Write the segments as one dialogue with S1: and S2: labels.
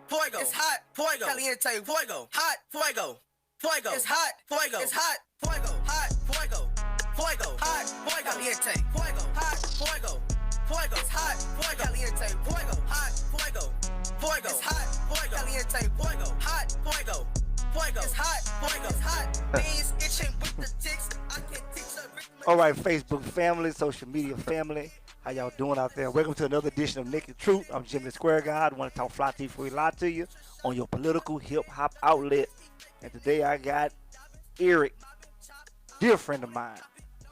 S1: fuego. It's hot, fuego. Caliente, fuego. Hot, fuego. Fuego. It's hot, fuego. It's hot, fuego. Hot, fuego. Fuego. Hot, fuego. Caliente, fuego. Hot, fuego. Fuego. It's hot, fuego. Caliente, fuego. Hot, fuego. Fuego. It's hot, fuego. Caliente, fuego. Hot, fuego. Fuego. It's hot, fuego. It's hot. Beans itching with the ticks. I can teach a.
S2: All right, Facebook family, social media family, how y'all doing out there? Welcome to another edition of Naked Truth. I'm Jimmy the Square Guy. I want to talk fly to you before we lie to you on your political hip-hop outlet. And today I got Eric, dear friend of mine,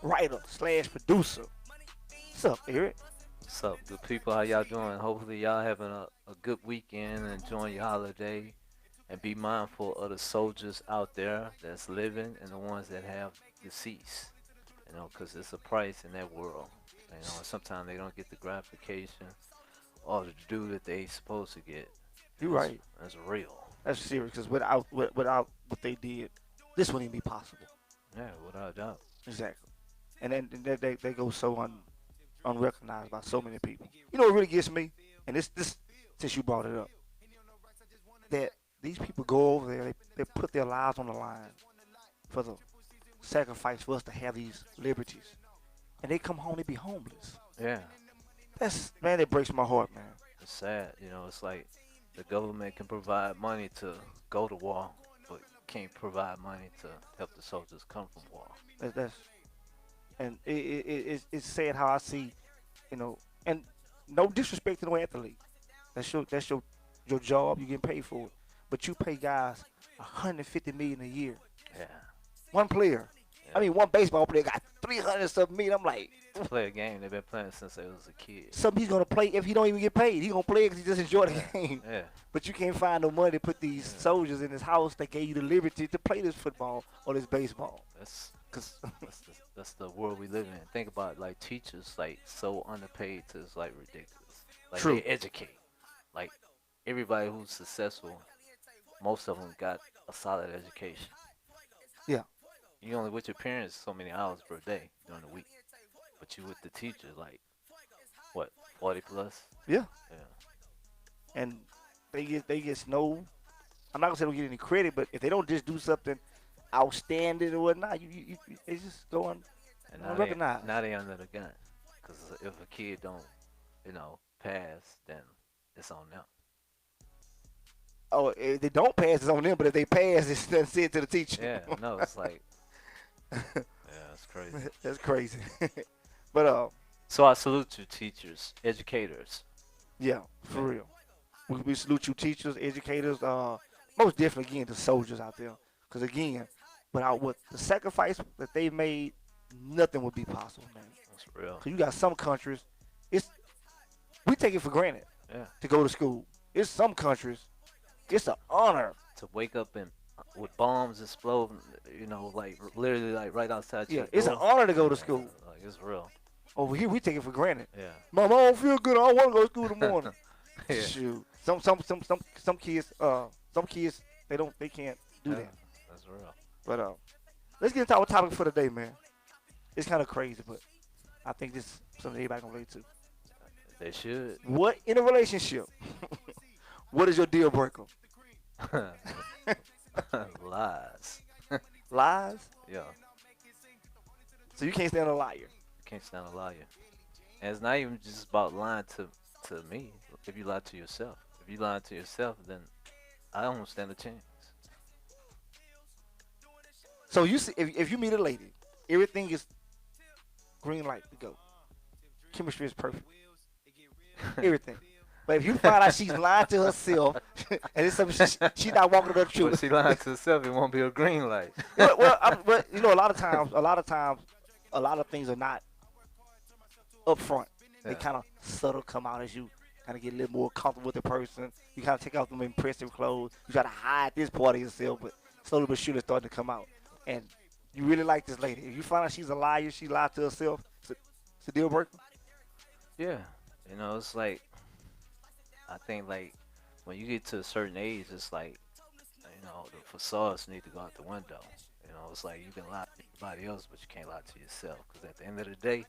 S2: writer / producer. What's up, Eric?
S3: What's up, good people? How y'all doing? Hopefully y'all having a good weekend and enjoying your holiday. And be mindful of the soldiers out there that's living and the ones that have deceased. You know, because it's a price in that world. You know, sometimes they don't get the gratification or the due that they supposed to get.
S2: You're right.
S3: That's real.
S2: That's serious, because without what they did, this wouldn't even be possible.
S3: Yeah, without a doubt.
S2: Exactly. And then they go so unrecognized by so many people. You know what really gets me? And this since you brought it up, that these people go over there, they put their lives on the line for the sacrifice for us to have these liberties. And they come home, they be homeless.
S3: Yeah.
S2: Man, it breaks my heart, man.
S3: It's sad. You know, it's like the government can provide money to go to war, but can't provide money to help the soldiers come from war.
S2: And it's sad how I see, you know, and no disrespect to no athlete. That's your job. You getting paid for it, but you pay guys $150 million a year.
S3: Yeah.
S2: One player.
S3: Yeah.
S2: I mean, one baseball player got 300-something million. I'm like,
S3: To play a game they've been playing since they was a kid.
S2: something he's gonna play if he don't even get paid. He gonna play because he just enjoy the game.
S3: Yeah.
S2: But you can't find no money to put these soldiers in his house that gave you the liberty to play this football or this baseball.
S3: That's the world we live in. Think about like teachers like so underpaid to it's like ridiculous. Like
S2: True.
S3: They educate. Like everybody who's successful, most of them got a solid education.
S2: Yeah.
S3: You only with your parents so many hours per day during the week, but you with the teacher like what 40 plus?
S2: Yeah.
S3: Yeah.
S2: And they get no. I'm not gonna say they don't get any credit, but if they don't just do something outstanding or whatnot, you they just go unrecognized.
S3: Now they under the gun, because if a kid don't, pass, then it's on them.
S2: Oh, if they don't pass, it's on them. But if they pass, it's then sent to the teacher.
S3: Yeah, no, it's like, yeah, it's crazy.
S2: That's crazy. But
S3: So I salute you, teachers, educators.
S2: yeah, for real. We salute you, teachers, educators. Most definitely again the soldiers out there, because again, without what the sacrifice that they made, nothing would be possible, man.
S3: That's real.
S2: Cause you got some countries, we take it for granted
S3: Yeah.
S2: to go to school. It's some countries, it's an honor.
S3: To wake up and with bombs exploding, like literally like right outside your
S2: Yeah, it's an
S3: door.
S2: honor to go to school.
S3: Like it's real.
S2: Over here, we take it for granted.
S3: Yeah.
S2: Mom, I don't feel good. I don't want to go to school in the morning.
S3: Yeah.
S2: Shoot, some kids, they can't do that.
S3: That's real.
S2: But let's get into our topic for today, man. It's kind of crazy, but I think this is something everybody can relate to.
S3: They should.
S2: What in a relationship? What is your deal breaker?
S3: Lies.
S2: Lies?
S3: Yeah.
S2: So you can't stand a liar.
S3: Can't stand a liar. And it's not even just about lying to me. If you lie to yourself. If you lie to yourself, then I don't stand a chance.
S2: So you see, if you meet a lady, everything is green light to go. Chemistry is perfect. Everything. But if you find out she's lying to herself, and it's something she's not walking the
S3: If
S2: truth.
S3: she lying to herself, it won't be a green light.
S2: But you know, a lot of times, a lot of things are not up front. They
S3: Yeah.
S2: kind of subtle come out as you kind of get a little more comfortable with the person. You kind of take off them impressive clothes. You try to hide this part of yourself, but slowly but surely it's starting to come out. And you really like this lady. If you find out she's a liar, she lied to herself, it's a deal breaker.
S3: Yeah. It's like, I think like when you get to a certain age, it's like, the facades need to go out the window. It's like you can lie to everybody else, but you can't lie to yourself. Because at the end of the day,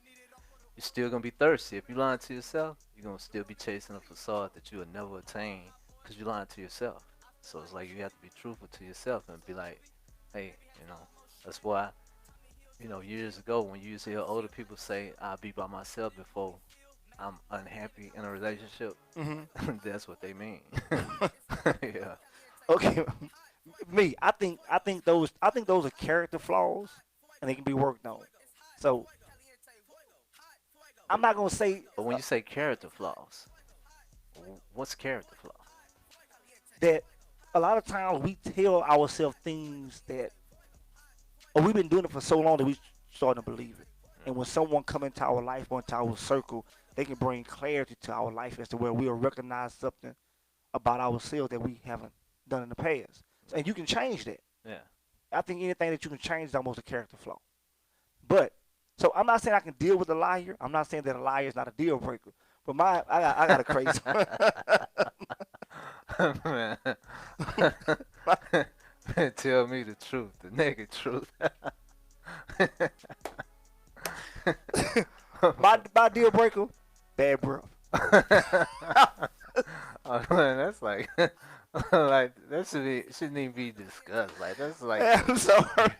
S3: you're still going to be thirsty. If you lie to yourself, you're going to still be chasing a facade that you will never attain because you're lying to yourself. So it's like you have to be truthful to yourself and be like, hey, that's why, years ago when you used to hear older people say, I'll be by myself before I'm unhappy in a relationship, that's what they mean. Yeah.
S2: Okay, me, I think those are character flaws, and they can be worked on. So I'm not gonna say
S3: But when you say character flaws, what's character flaw?
S2: that a lot of times we tell ourselves things that, or we've been doing it for so long that we starting to believe it. And when someone come into our life or into our circle, they can bring clarity to our life as to where we'll recognize something about ourselves that we haven't done in the past. And you can change that.
S3: Yeah.
S2: I think anything that you can change is almost a character flaw. But so I'm not saying I can deal with a liar. I'm not saying that a liar is not a deal breaker. But I got a crazy one.
S3: Man. Tell me the truth, the naked truth.
S2: my deal breaker, bad breath.
S3: Oh man, that's like, like that shouldn't even be discussed. Like that's like.
S2: I'm sorry.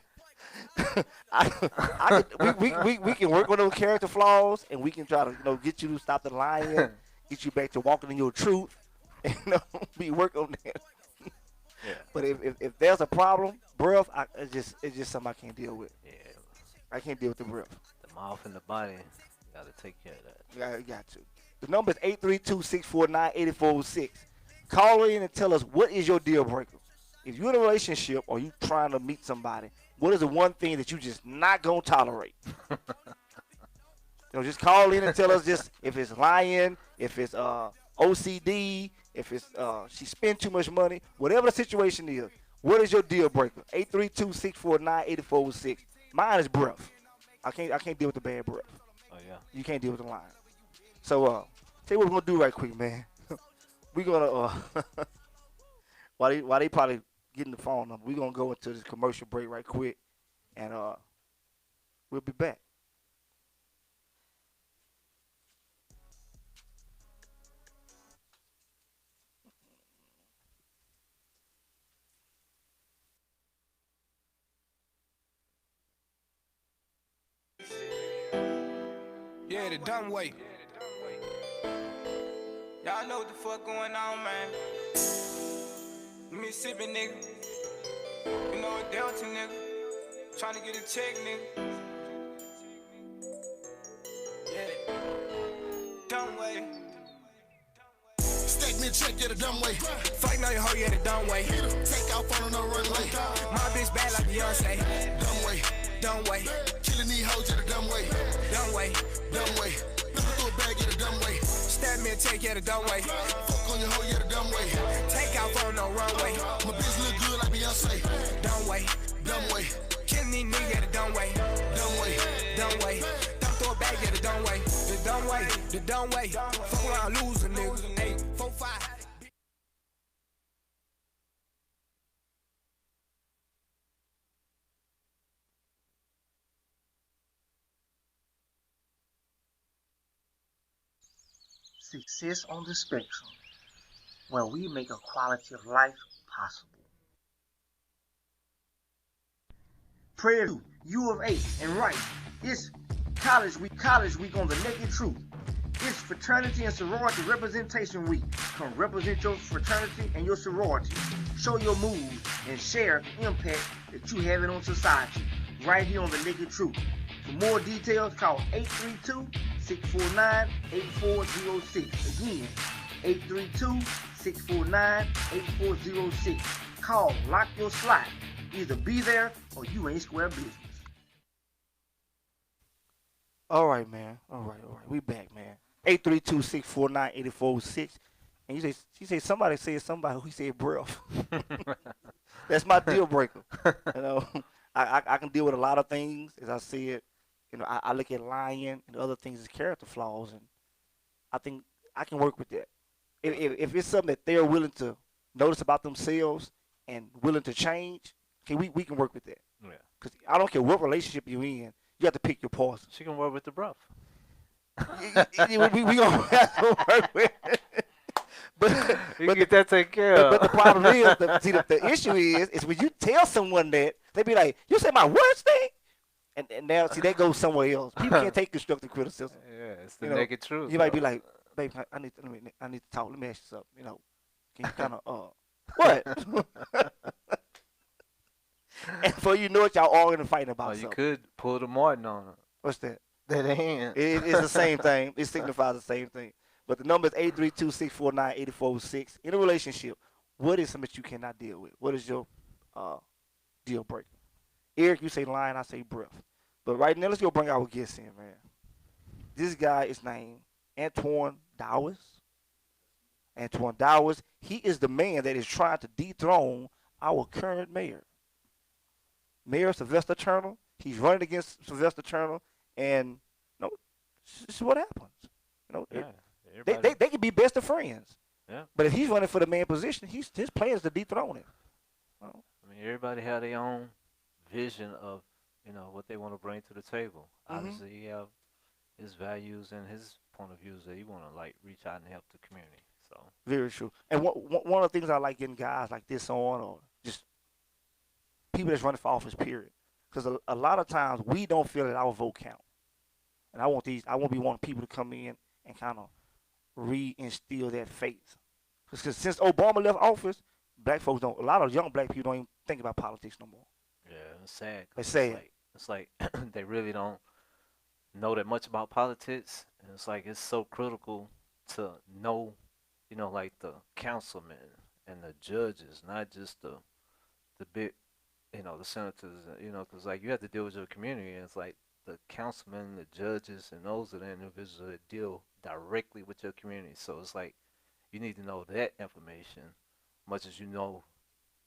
S2: We can work on those character flaws, and we can try to get you to stop the lying, get you back to walking in your truth, and we work on that.
S3: Yeah.
S2: But if there's a problem, breath, it's just something I can't deal with.
S3: Yeah.
S2: I can't deal with the breath.
S3: The mouth and the body, you gotta take care of that.
S2: Yeah, you got to. The number is 832-649-8406. Call in and tell us what is your deal breaker. If you're in a relationship or you trying to meet somebody, what is the one thing that you just not gonna tolerate? Just call in and tell us just if it's lying, if it's OCD, if it's she spend too much money, whatever the situation is. What is your deal breaker? 832-649-8406. Mine is breath. I can't deal with the bad breath.
S3: Oh yeah.
S2: You can't deal with the lying. So tell you what we're gonna do right quick, man. We're gonna while they probably getting the phone number, we're gonna go into this commercial break right quick, and we'll be back.
S1: Yeah, the dumb way. Y'all know what the fuck going on, man. Mississippi nigga. You know what Delta nigga. Tryna get a check, nigga. Yeah. Dumb way.
S4: Stack me a check, yeah, the dumb way.
S1: Fuck no, you hoe, yeah, the dumb way.
S4: Take off on the runway.
S1: My bitch bad like Beyonce.
S4: Dumb way.
S1: Dumb way.
S4: Killing these hoes, yeah, the dumb way.
S1: Dumb way.
S4: Dumb way. Never throw a bag, yeah, the dumb way.
S1: Stab me a check, yeah, the dumb way.
S4: Fuck on your hoe, yeah, the dumb way.
S1: Take off on no runway.
S4: My bitch look good like Beyonce.
S1: Dumb way.
S4: Dumb way.
S1: Killing these niggas, yeah, the dumb way.
S4: Dumb way.
S1: Dumb way. Don't throw it back, yeah, the dumb way. The dumb way. The dumb way. Fuck around, lose a nigga. 8, 4, 5.
S2: Success on the spectrum, where we make a quality of life possible. Prayer to U of A and Rice. It's College Week on the Naked Truth. It's Fraternity and Sorority Representation Week. Come represent your fraternity and your sorority. Show your moves and share the impact that you have on society. Right here on the Naked Truth. For more details, call 832-649-8406. Again, 832-649-8406. Call, lock your slot. Either be there or you ain't square business. All right, man. All right. We back, man. 832-649-8406. And she say somebody said somebody who said breath. That's my deal breaker. I can deal with a lot of things, as I said. I look at lying and other things as character flaws, and I think I can work with that. If it's something that they're willing to notice about themselves and willing to change, okay, we can work with that.
S3: Yeah.
S2: Because I don't care what relationship you're in, you have to pick your poison.
S3: She can work with the breath.
S2: we gonna have to work with it. But
S3: You
S2: but
S3: get that taken care
S2: but,
S3: of.
S2: but the problem is, the issue is when you tell someone that, they be like, "You say my worst thing," and now see that goes somewhere else. People can't take constructive criticism.
S3: Yeah, it's the
S2: You know,
S3: naked truth.
S2: you might be
S3: though.
S2: like, "Babe, I need to talk. Let me ask you something. You know, can you kind of what?" And before you know it, y'all arguing and fighting
S3: Oh,
S2: about
S3: you
S2: something.
S3: could pull the Martin on her.
S2: What's that?
S3: That hand.
S2: It's the same thing. It signifies the same thing. But the number is 832-649-8406. In a relationship, what is something you cannot deal with? What is your deal breaker? Eric, you say line, I say breath. But right now, let's go bring our guest in, man. This guy is named Anton Dowls. Anton Dowls, he is the man that is trying to dethrone our current mayor. Mayor Sylvester Turner. He's running against Sylvester Turner, and this is what happens.
S3: Yeah,
S2: They
S3: everybody.
S2: can be best of friends.
S3: Yeah.
S2: But if he's running for the main position, his plan is to dethrone him.
S3: I mean, everybody have their own vision of, what they want to bring to the table. Obviously, he have his values and his point of views that he want to like reach out and help the community. So
S2: Very true. And one of the things I like getting guys like this on, or just people that's running for office, period. Because a lot of times we don't feel that our vote count. And I want to be wanting people to come in and kind of reinstill that faith. Because since Obama left office, black folks a lot of young black people don't even think about politics no more.
S3: yeah, it's sad. 'cause
S2: It's sad.
S3: It's like they really don't know that much about politics, and it's like it's so critical to know, like the councilmen and the judges, not just the big, the senators, because like you have to deal with your community, and it's like the councilmen, the judges, and those are the individuals that deal directly with your community. So it's like you need to know that information, much as you know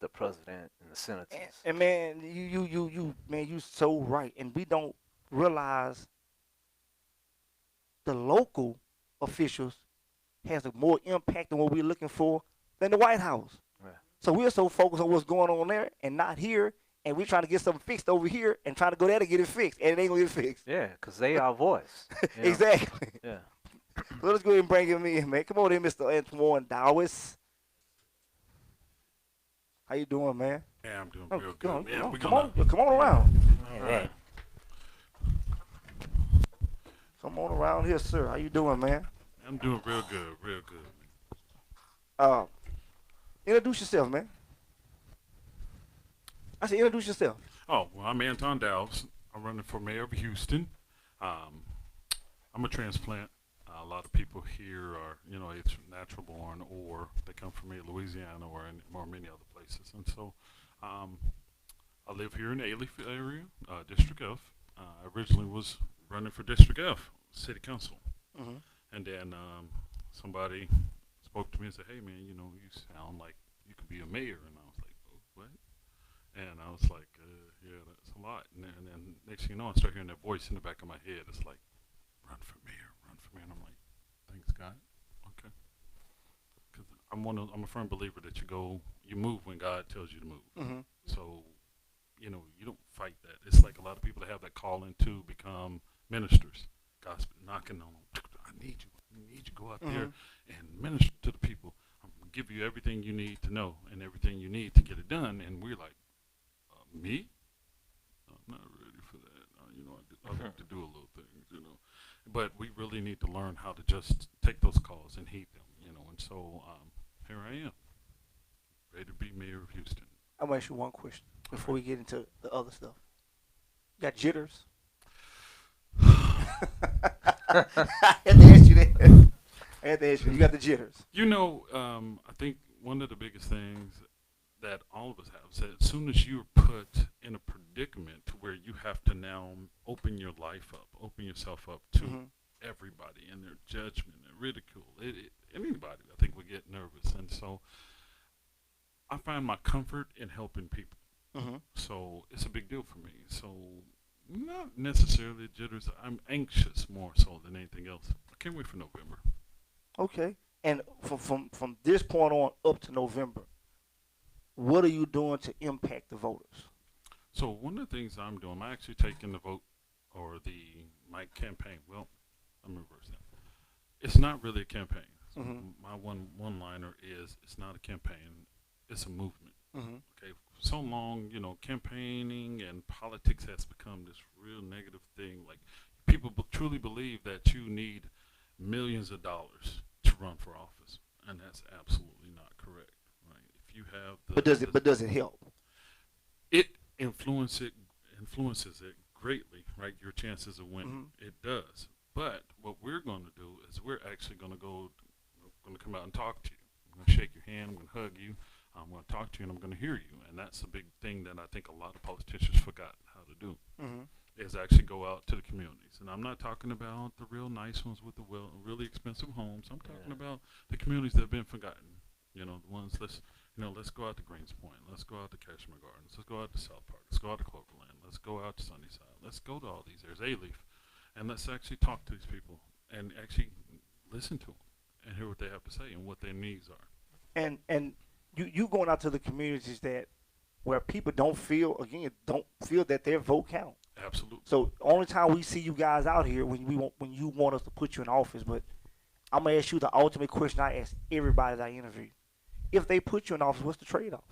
S3: the president and the senators.
S2: And man, you so right. And we don't realize the local officials has a more impact on what we're looking for than the White House.
S3: Yeah.
S2: So we're so focused on what's going on there and not here, and we're trying to get something fixed over here and trying to go there to get it fixed, and it ain't gonna get fixed.
S3: Yeah, because they our voice.
S2: Exactly.
S3: Yeah.
S2: So let's go ahead and bring him in, man. Come on in, Mr. Antoine Dowis. How you doing, man?
S5: Yeah, I'm doing
S2: Oh,
S5: real
S2: come on,
S5: good. Man,
S2: come on around.
S5: All right.
S2: Come on around here, sir. How you doing, man?
S5: I'm doing real good, real good.
S2: Introduce yourself, man. I said introduce yourself.
S5: Oh, well, I'm Anton Dowls. I'm running for mayor of Houston. I'm a transplant. A lot of people here are, it's natural born, or they come from Louisiana or many other places. And so I live here in the Alief area, District F. I originally was running for District F, City Council.
S2: Mm-hmm.
S5: And then somebody spoke to me and said, "Hey, man, you sound like you could be a mayor." And I was like, "Oh, what?" And I was like, "Yeah, that's a lot." And then next thing you know, I start hearing that voice in the back of my head. It's like, "Run for mayor, run for mayor." And I'm like, "Thanks, God. Okay." Because I'm a firm believer that you move when God tells you to move.
S2: Mm-hmm.
S5: So, you don't fight that. It's like a lot of people that have that calling to become ministers. God's been knocking on them. I need you. To go out there and minister to the people. I'm going to give you everything you need to know and everything you need to get it done. And we're like, me? I'm not ready for that. I like to do a little things, But we really need to learn how to just take those calls and heed them, And so here I am, ready to be mayor of Houston.
S2: I'm going to ask you one question before we get into the other stuff. You got jitters? I had to ask you that. I had to ask you. You got the jitters.
S5: I think one of the biggest things that all of us have is that as soon as you're put in a predicament to where you have to now open your life up, open yourself up to everybody and their judgment and ridicule, anybody, I think we get nervous. And so I find my comfort in helping people. So it's a big deal for me. So not necessarily jitters. I'm anxious more so than anything else. I can't wait for November.
S2: Okay. And from this point on up to November, what are you doing to impact the voters?
S5: So one of the things I'm doing, I'm actually taking the vote or my campaign. Well, let me reverse that. It's not really a campaign. My one-liner is it's not a campaign, it's a movement.
S2: Mm-hmm.
S5: Okay, for so long, campaigning and politics has become this real negative thing. Like people truly believe that you need millions of dollars to run for office, and that's absolutely not correct. Right? If you have the
S2: But does it help?
S5: it influences it greatly, right? Your chances of winning. It does. But what we're going to do is we're actually going to come out and talk to you. I'm going to shake your hand. I'm going to hug you. I'm going to talk to you, and I'm going to hear you. And that's a big thing that I think a lot of politicians forgot how to do. Is actually go out to the communities. And I'm not talking about the real nice ones with the really expensive homes. I'm talking about the communities that have been forgotten. The ones let's go out to Greens Point. Let's go out to Cashmere Gardens. Let's go out to South Park. Let's go out to Cloverland. Let's go out to Sunnyside. Let's go to all these areas, A-Leaf, and let's actually talk to these people and actually listen to them and hear what they have to say and what their needs are.
S2: And you going out to the communities where people don't feel that their vote count.
S5: Absolutely.
S2: So only time we see you guys out here when you want us to put you in office. But I'm gonna ask you the ultimate question I ask everybody that I interview: if they put you in office, what's the trade-off?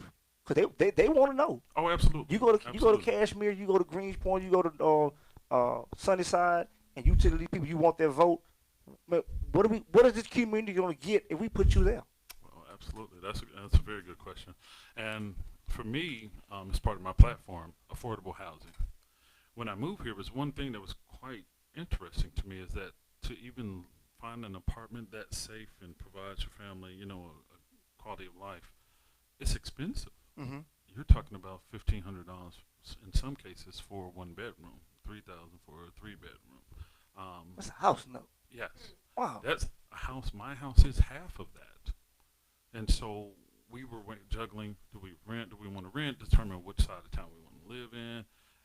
S2: Because they want to know.
S5: Oh, absolutely.
S2: You go to Cashmere, you go to Greens Point, you go to Sunnyside, and you tell these people you want their vote. But what is this community gonna get if we put you there?
S5: Well, absolutely. That's a very good question. And for me, as part of my platform, affordable housing. When I moved here, was one thing that was quite interesting to me is that to even find an apartment that's safe and provides your family, a quality of life, it's expensive. You're talking about $1,500 in some cases for a one-bedroom, $3,000 for a three-bedroom.
S2: That's a house note.
S5: Yes.
S2: Wow.
S5: That's a house. My house is half of that. And so we were juggling, do we rent, do we want to rent, determine which side of town we want to live in.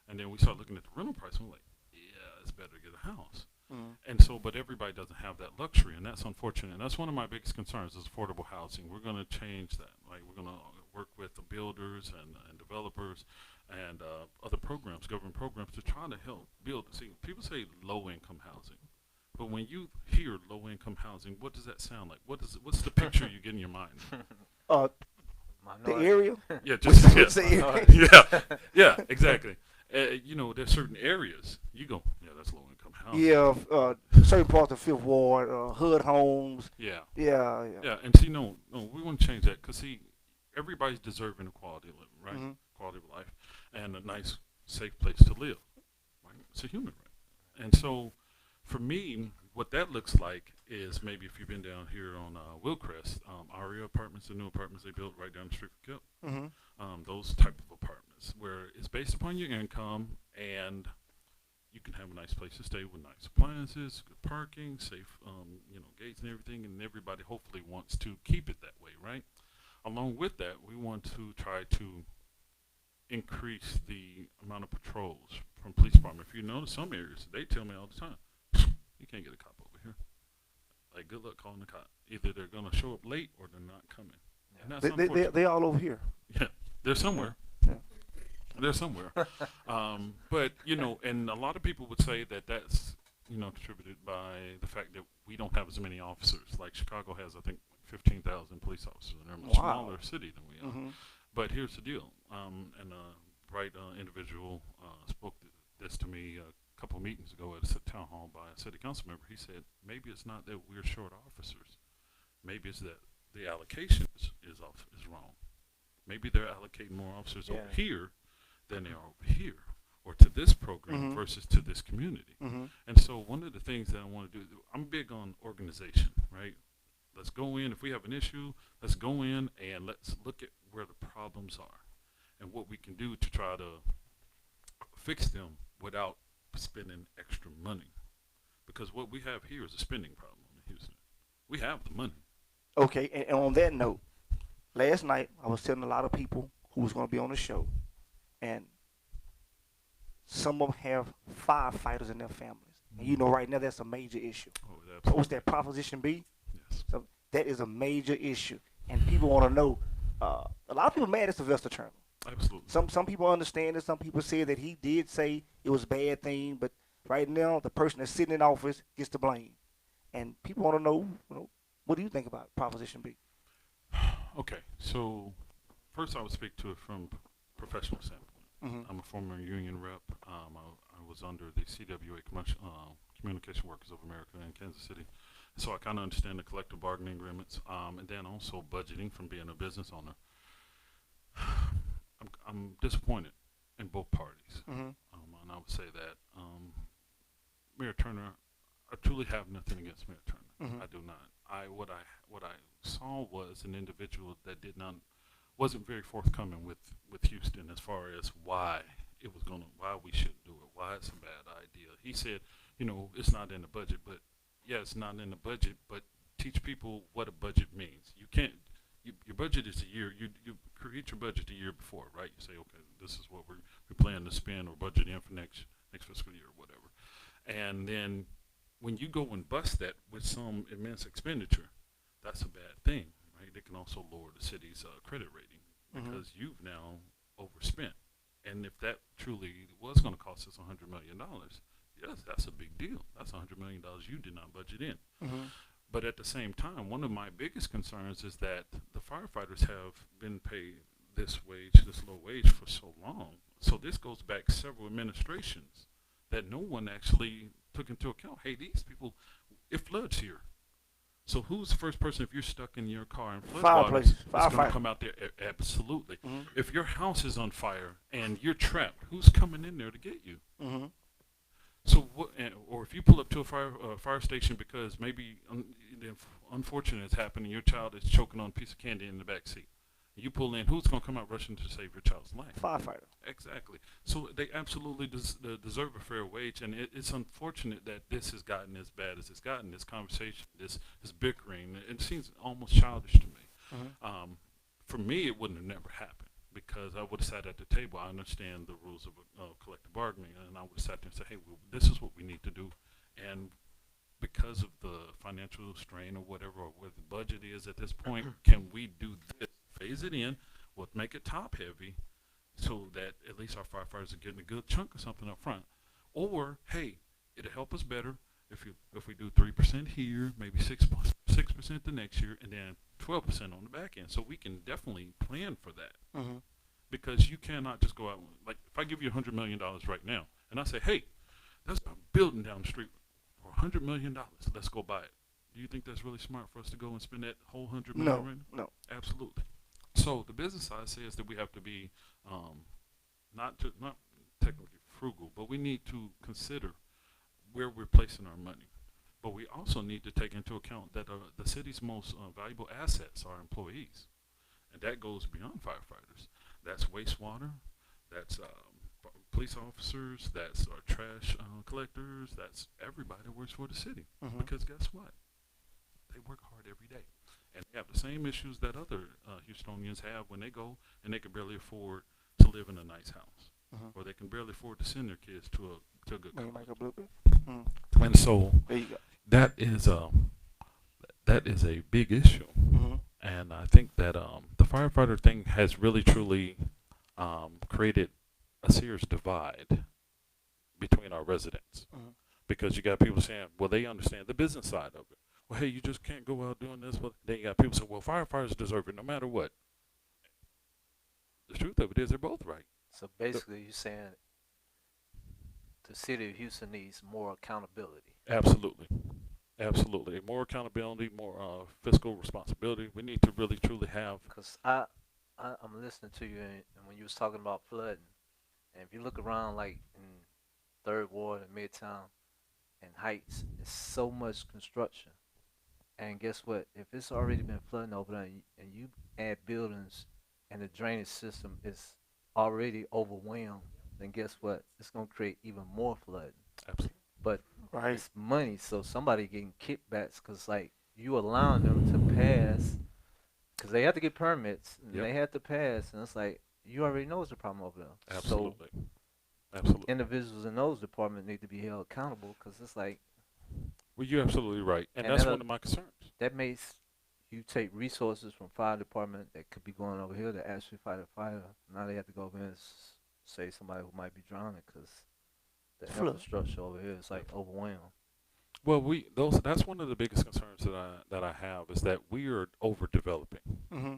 S5: And then we started looking at the rental price and we're like, yeah, it's better to get a house. And so, but everybody doesn't have that luxury, and that's unfortunate. And that's one of my biggest concerns is affordable housing. We're going to change that. Like we're going to work with the builders and developers and other programs, government programs, to try to help build. See, people say low-income housing, but when you hear low-income housing, what does that sound like? What's the picture you get in your mind?
S2: The area?
S5: Yeah, just yeah, exactly. There's certain areas you go, yeah, that's low-income housing.
S2: Yeah, certain parts of Fifth Ward, hood homes.
S5: Yeah.
S2: Yeah.
S5: And see, no, we want to change that because see, everybody's deserving of quality of living, right? Quality of life, and a nice, safe place to live. Right? It's a human right. And so, for me, what that looks like is maybe if you've been down here on Wilcrest, Aria Apartments, the new apartments they built right down the street from Kip. Those type of apartments where it's based upon your income and you can have a nice place to stay with nice appliances, good parking, safe, gates and everything, and everybody hopefully wants to keep it that way, right? Along with that, we want to try to increase the amount of patrols from police department. If you notice some areas, they tell me all the time, you can't get a cop over here. Like, good luck calling the cop. Either they're going to show up late or they're not coming. And that's unfortunate.
S2: They all over here.
S5: Yeah, they're somewhere.
S2: Yeah.
S5: They're somewhere. But, and a lot of people would say that that's, contributed by the fact that we don't have as many officers. Like Chicago has, I think, 15,000 police officers, and they're a much smaller city than we are. But here's the deal. And a bright individual spoke this to me a couple of meetings ago at a town hall by a city council member. He said, maybe it's not that we're short officers. Maybe it's that the allocation is wrong. Maybe they're allocating more officers over here than they are over here, or to this program versus to this community. And so one of the things that I want to do, I'm big on organization, right? Let's go in. If we have an issue, let's go in and let's look at where the problems are and what we can do to try to fix them without spending extra money. Because what we have here is a spending problem in Houston. We have the money.
S2: Okay, and on that note, last night I was telling a lot of people who was going to be on the show, and some of them have firefighters in their families. And right now that's a major issue.
S5: Oh,
S2: so what's that, Proposition B?
S5: Yes.
S2: So that is a major issue, and people want to know. A lot of people mad at Sylvester Turner.
S5: Absolutely.
S2: Some people understand it. Some people say that he did say it was a bad thing, but right now the person that's sitting in office gets the blame. And people want to know, What do you think about Proposition B?
S5: Okay, so first I would speak to it from professional standpoint.
S2: Mm-hmm.
S5: I'm a former union rep. I was under the CWA Communication Workers of America in Kansas City, so I kind of understand the collective bargaining agreements, and then also budgeting from being a business owner. I'm disappointed in both parties,
S2: Mm-hmm.
S5: and I would say that Mayor Turner. I truly have nothing against Mayor Turner.
S2: Mm-hmm.
S5: I do not. What I saw was an individual that wasn't very forthcoming with Houston as far as why why we shouldn't do it, why it's a bad idea. He said, it's not in the budget, but yeah, it's not in the budget, but teach people what a budget means. You can't. Your budget is a year. You create your budget the year before, right? You say, okay, this is what we plan to spend or budget in for next fiscal year or whatever, and then when you go and bust that with some immense expenditure, that's a bad thing, right? It can also lower the city's credit rating because you've now overspent. And if that truly was going to cost us $100 million, yes, that's a big deal. That's $100 million you did not budget in.
S2: Mm-hmm.
S5: But at the same time, one of my biggest concerns is that the firefighters have been paid this low wage for so long. So this goes back several administrations that no one actually took into account. Hey, these people, it floods here. So who's the first person, if you're stuck in your car and floodwaters, is going to come out there? Absolutely.
S2: Mm-hmm.
S5: If your house is on fire and you're trapped, who's coming in there to get you?
S2: Mm-hmm.
S5: So or if you pull up to a fire station because maybe the unfortunate has happened and your child is choking on a piece of candy in the back seat. You pull in, who's going to come out rushing to save your child's life?
S2: Firefighter.
S5: Exactly. So they absolutely deserve a fair wage, and it's unfortunate that this has gotten as bad as it's gotten. This conversation, this bickering, it seems almost childish to me.
S2: Mm-hmm.
S5: For me, it wouldn't have never happened because I would have sat at the table. I understand the rules of collective bargaining, and I would have sat there and said, hey, this is what we need to do. And because of the financial strain or whatever, or where the budget is at this point, can we do this? Phase it in, we'll make it top heavy so that at least our firefighters are getting a good chunk of something up front. Or, hey, it'll help us better if we do 3% here, maybe 6% the next year, and then 12% on the back end. So we can definitely plan for that.
S2: Mm-hmm.
S5: Because you cannot just go out, like if I give you $100 million right now, and I say, hey, there's a building down the street for $100 million, let's go buy it. Do you think that's really smart for us to go and spend that whole $100 million right now?
S2: No.
S5: Absolutely. So the business side says that we have to be not technically frugal, but we need to consider where we're placing our money. But we also need to take into account that the city's most valuable assets are employees, and that goes beyond firefighters. That's wastewater, that's police officers, that's our trash collectors, that's everybody that works for the city.
S2: Mm-hmm.
S5: Because guess what? They work hard every day. And they have the same issues that other Houstonians have when they go and they can barely afford to live in a nice house, or they can barely afford to send their kids to a good college.
S2: Make a blue bit.
S5: And so
S2: There you go.
S5: that is a big issue,
S2: Mm-hmm.
S5: and I think that the firefighter thing has really truly created a serious divide between our residents, because you got people saying, well, they understand the business side of it. Well, hey, you just can't go out doing this. Well, then you got people say, well, firefighters deserve it no matter what. The truth of it is they're both right.
S3: So basically, you're saying the city of Houston needs more accountability.
S5: Absolutely. Absolutely. More accountability, more fiscal responsibility. We need to really, truly have.
S3: Because I'm listening to you, and when you was talking about flooding, and if you look around, like in Third Ward and Midtown and Heights, it's so much construction. And guess what? If it's already been flooding over there, and you add buildings, and the drainage system is already overwhelmed, then guess what? It's gonna create even more flooding.
S5: Absolutely.
S3: But
S2: Right.
S3: it's money, so somebody getting kickbacks because like you allowing them to pass, because they have to get permits, and
S5: Yep.
S3: they have to pass, and it's like you already know it's a problem over there.
S5: Absolutely.
S3: So
S5: Absolutely.
S3: individuals in those departments need to be held accountable because it's like
S5: Well, you're absolutely right. And
S3: And
S5: that's
S3: that'll-
S5: one of my concerns.
S3: that makes you take resources from fire department that could be going over here to actually fight a fire. Now they have to go over here and save somebody who might be drowning because the
S2: Flood.
S3: infrastructure over here is like overwhelmed.
S5: Well, that's one of the biggest concerns that I have is that we are overdeveloping.
S2: Mm-hmm.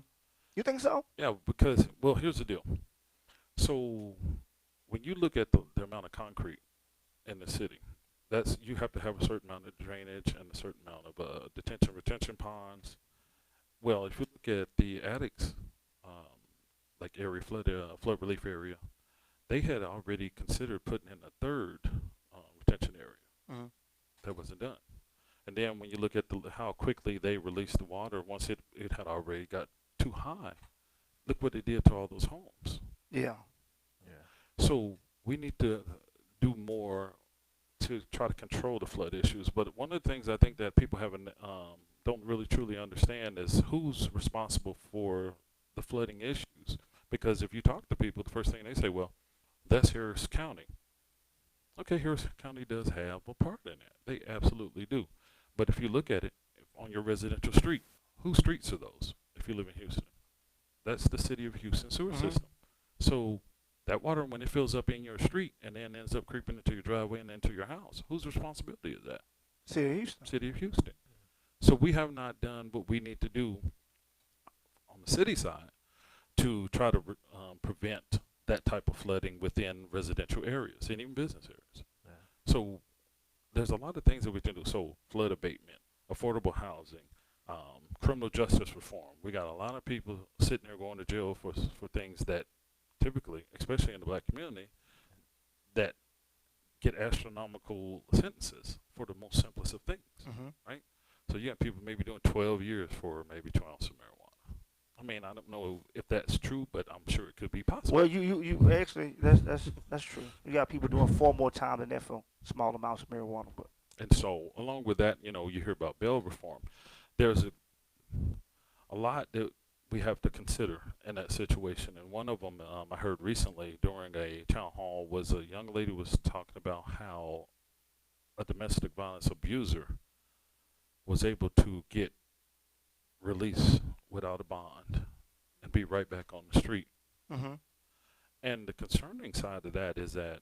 S2: You think so?
S5: Yeah, because well, here's the deal. So when you look at the amount of concrete in the city, that's you have to have a certain amount of drainage and a certain amount of detention retention ponds. Well, if you look at the addicts, like area flood relief area, they had already considered putting in a third retention area.
S2: Mm-hmm.
S5: That wasn't done. And then when you look at how quickly they released the water once it had already got too high, look what it did to all those homes.
S2: Yeah.
S3: Yeah.
S5: So we need to do more to try to control the flood issues. But one of the things I think that people haven't don't really truly understand is who's responsible for the flooding issues. Because if you talk to people, the first thing they say, well, that's Harris County. Okay, Harris County does have a part in that. They absolutely do. But if you look at it on your residential street, whose streets are those if you live in Houston? That's the city of Houston sewer system. So that water, when it fills up in your street and then ends up creeping into your driveway and into your house, whose responsibility is that?
S2: City of Houston.
S5: City of Houston. So we have not done what we need to do on the city side to try to prevent that type of flooding within residential areas and even business areas.
S3: Yeah.
S5: So there's a lot of things that we can do. So flood abatement, affordable housing, criminal justice reform. We got a lot of people sitting there going to jail for things that typically, especially in the black community, that get astronomical sentences for the most simplest of things, right? So you have people maybe doing 12 years for maybe 2 ounces of marijuana. I mean, I don't know if that's true, but I'm sure it could be possible.
S2: Well, you actually that's true. You got people doing 4 more time than that for small amounts of marijuana. But
S5: And so along with that, you know, you hear about bail reform. There's a lot that we have to consider in that situation. And one of them I heard recently during a town hall was a young lady was talking about how a domestic violence abuser was able to get released without a bond and be right back on the street. And the concerning side of that is that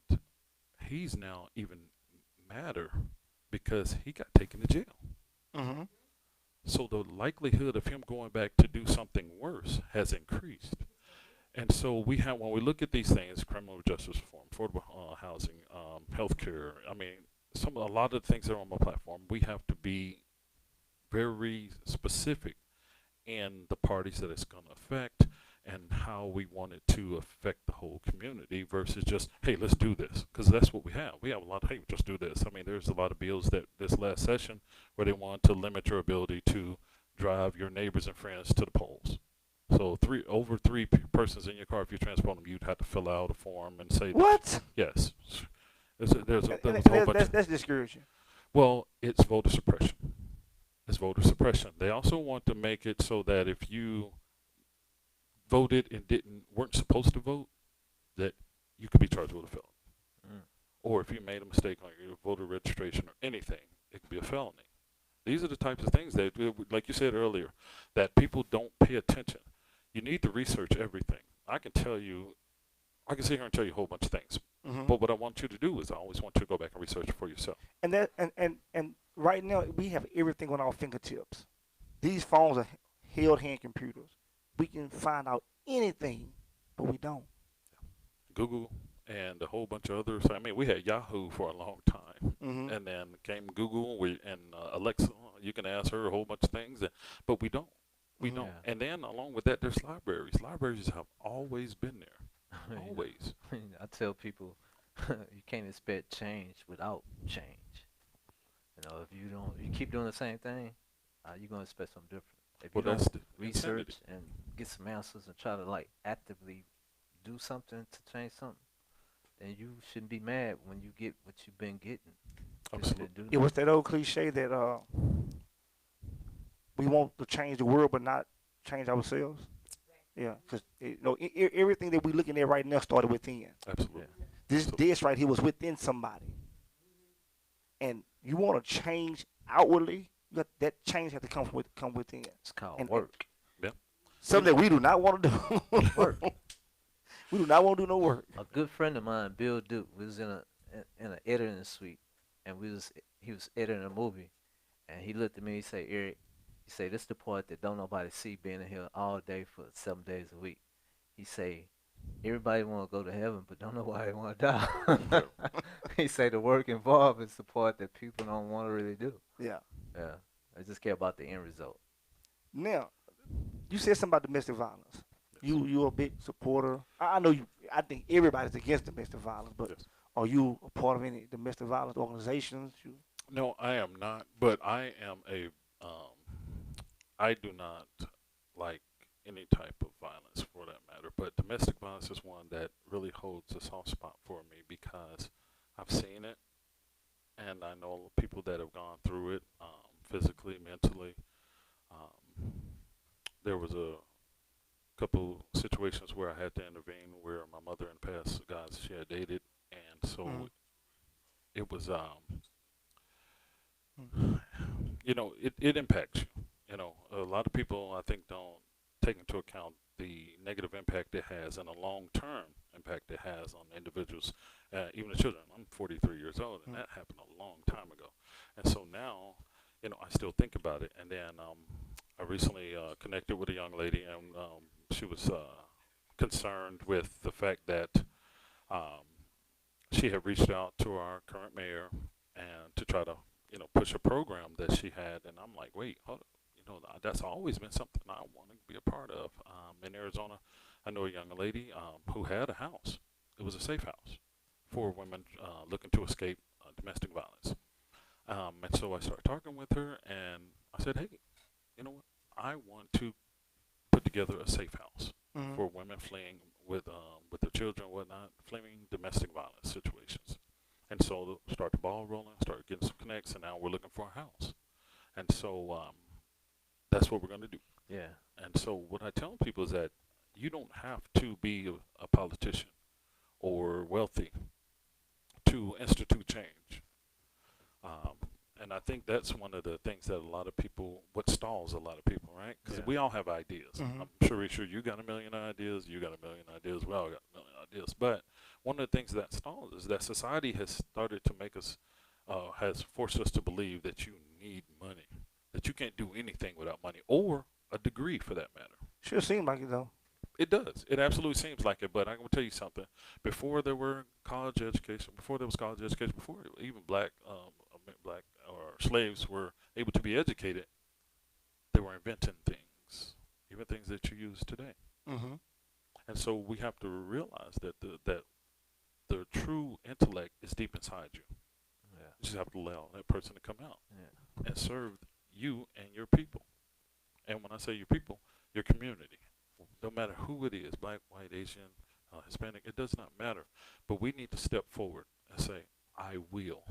S5: he's now even madder because he got taken to jail. So the likelihood of him going back to do something worse has increased. And so when we look at these things, criminal justice reform, affordable housing, healthcare, I mean, a lot of the things that are on my platform, we have to be very specific in the parties that it's going to affect and how we want it to affect the whole community versus just, hey, let's do this, because that's what we have. We have a lot of, hey, just do this. I mean, there's a lot of bills that this last session where they want to limit your ability to drive your neighbors and friends to the polls. So over three persons in your car, if you transport them, you'd have to fill out a form and say
S2: what?
S5: Yes. There's a whole bunch.
S2: That's discouraging.
S5: Well, it's voter suppression. It's voter suppression. They also want to make it so that if you voted and weren't supposed to vote, that you could be charged with a felony. Or if you made a mistake on your voter registration or anything, it could be a felony. These are the types of things that, like you said earlier, that people don't pay attention. You need to research everything. I can sit here and tell you a whole bunch of things. But what I want you to do is I always want you to go back and research it for yourself.
S2: And right now we have everything on our fingertips. These phones are held hand computers. We can find out anything, but we don't.
S5: Google and a whole bunch of others. I mean, we had Yahoo for a long time, and then came Google and Alexa. You can ask her a whole bunch of things, but we don't. We don't. And then along with that, there's libraries. Libraries have always been there. Always.
S3: I tell people you can't expect change without change. You know, if you keep doing the same thing, you're gonna expect something different. If you don't research and get some answers and try to like actively do something to change something, then you shouldn't be mad when you get what you've been getting.
S5: Absolutely.
S2: It was that old cliche that we want to change the world but not change ourselves. Yeah, because everything that we're looking at right now started within.
S5: Absolutely.
S2: This right here was within somebody. And you want to change outwardly, that change has to come within.
S3: It's called work.
S2: Something that we do not want to do.
S3: Work.
S2: We do not want to do no work.
S3: A good friend of mine, Bill Duke, was in an editing suite, and he was editing a movie, and he looked at me. He said, "Eric," he said, "This the part that don't nobody see being in here all day for 7 days a week." He say, "Everybody want to go to heaven, but don't nobody want to die." He say the work involved is the part that people don't want to really do.
S2: Yeah.
S3: Yeah, they just care about the end result.
S2: Now, you said something about domestic violence. You a big supporter. I know you. I think everybody's against domestic violence, but
S5: Yes.
S2: are you a part of any domestic violence organizations? You,
S5: No, I am not, but I am I do not like any type of violence for that matter. But domestic violence is one that really holds a soft spot for me because I've seen it, and I know people that have gone through it physically, mentally. Um, there was a couple situations where I had to intervene where my mother and past guys she had dated, and so it was it impacts you. A lot of people I think don't take into account the negative impact it has and the long-term impact it has on individuals, even the children. I'm 43 years old, and that happened a long time ago. And so now, I still think about it. And then I recently connected with a young lady, and she was concerned with the fact that um, she had reached out to our current mayor and to try to, push a program that she had. And I'm like, wait, hold up. That's always been something I want to be a part of. In Arizona, I know a young lady who had a house. It was a safe house for women looking to escape domestic violence. And so I started talking with her, and I said, hey, you know what? I want to put together a safe house for women fleeing with their children and whatnot, fleeing domestic violence situations. And so start the ball rolling, start getting some connects, and now we're looking for a house. And so that's what we're going to do.
S3: Yeah.
S5: And so what I tell people is that you don't have to be a politician or wealthy to institute change. And I think that's one of the things that what stalls a lot of people, right? Because we all have ideas. I'm sure you got a million ideas, you got a million ideas, we all got a million ideas. But one of the things that stalls is that society has started to make us, has forced us to believe that you need money, that you can't do anything without money, or a degree for that matter.
S2: sure seems like it though.
S5: It does. It absolutely seems like it. But I'm going to tell you something. Before there was college education, before even black or slaves were able to be educated, they were inventing things, even things that you use today.
S2: Mm-hmm.
S5: And so we have to realize that the true intellect is deep inside you.
S3: Yeah.
S5: You just have to allow that person to come out and serve you and your people. And when I say your people, your community. No matter who it is, black, white, Asian, Hispanic, it does not matter. But we need to step forward and say, I will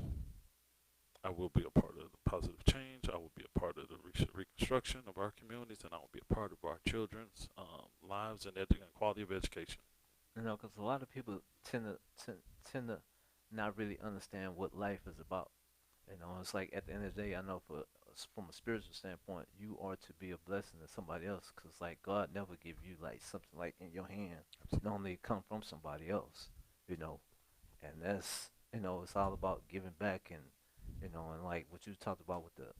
S5: be a part of the positive change. I will be a part of the reconstruction of our communities, and I will be a part of our children's lives and quality of education.
S3: Because a lot of people tend to not really understand what life is about. It's like at the end of the day, I know from a spiritual standpoint, you are to be a blessing to somebody else. Because like God never give you like something like in your hand. Normally it come from somebody else. And that's it's all about giving back and and like what you talked about with the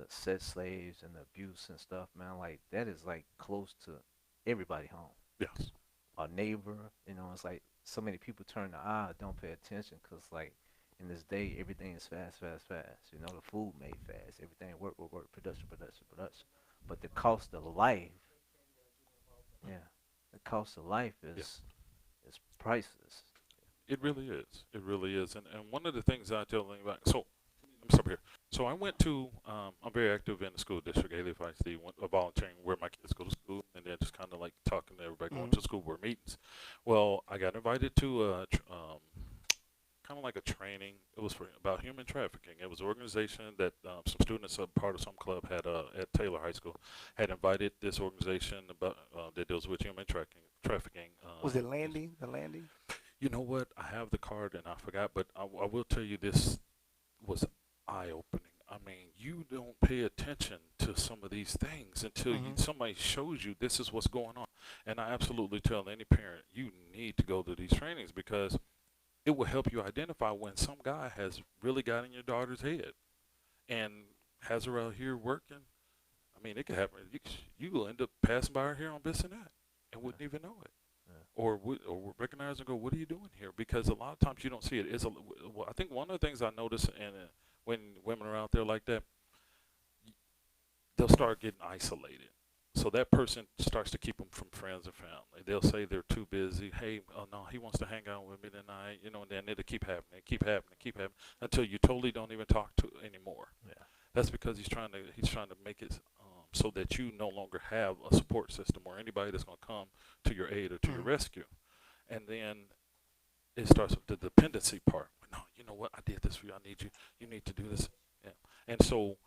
S3: sex slaves and the abuse and stuff, man. Like that is like close to everybody home.
S5: Yes.
S3: Our neighbor, it's like so many people turn the eye, don't pay attention, because like in this day, everything is fast. The food made fast, everything work, production. But the cost of life, the cost of life is priceless.
S5: It really is. It really is. And one of the things I tell them about, so let me stop here. So I went to, I'm very active in the school district, Alief ISD, volunteering where my kids go to school, and then just kind of like talking to everybody going to school board meetings. Well, I got invited to kind of like a training. It was about human trafficking. It was an organization that some students, a part of some club had at Taylor High School, had invited this organization about that deals with human trafficking.
S2: Was it Landy? The Landy?
S5: You know what? I have the card and I forgot, but I will tell you this was eye-opening. I mean, you don't pay attention to some of these things until somebody shows you this is what's going on. And I absolutely tell any parent, you need to go to these trainings because it will help you identify when some guy has really got in your daughter's head and has her out here working. I mean, it could happen. You will end up passing by her here on this and that and wouldn't even know it. Or would recognize and go, what are you doing here? Because a lot of times you don't see it. I think one of the things I notice when women are out there like that, they'll start getting isolated. So that person starts to keep them from friends and family. They'll say they're too busy. Hey, oh no, he wants to hang out with me tonight. And then it'll keep happening, until you totally don't even talk to anymore.
S3: Yeah.
S5: That's because he's trying to make it so that you no longer have a support system or anybody that's going to come to your aid or to your rescue. And then it starts with the dependency part. No, you know what? I did this for you. I need you. You need to do this. Yeah. And so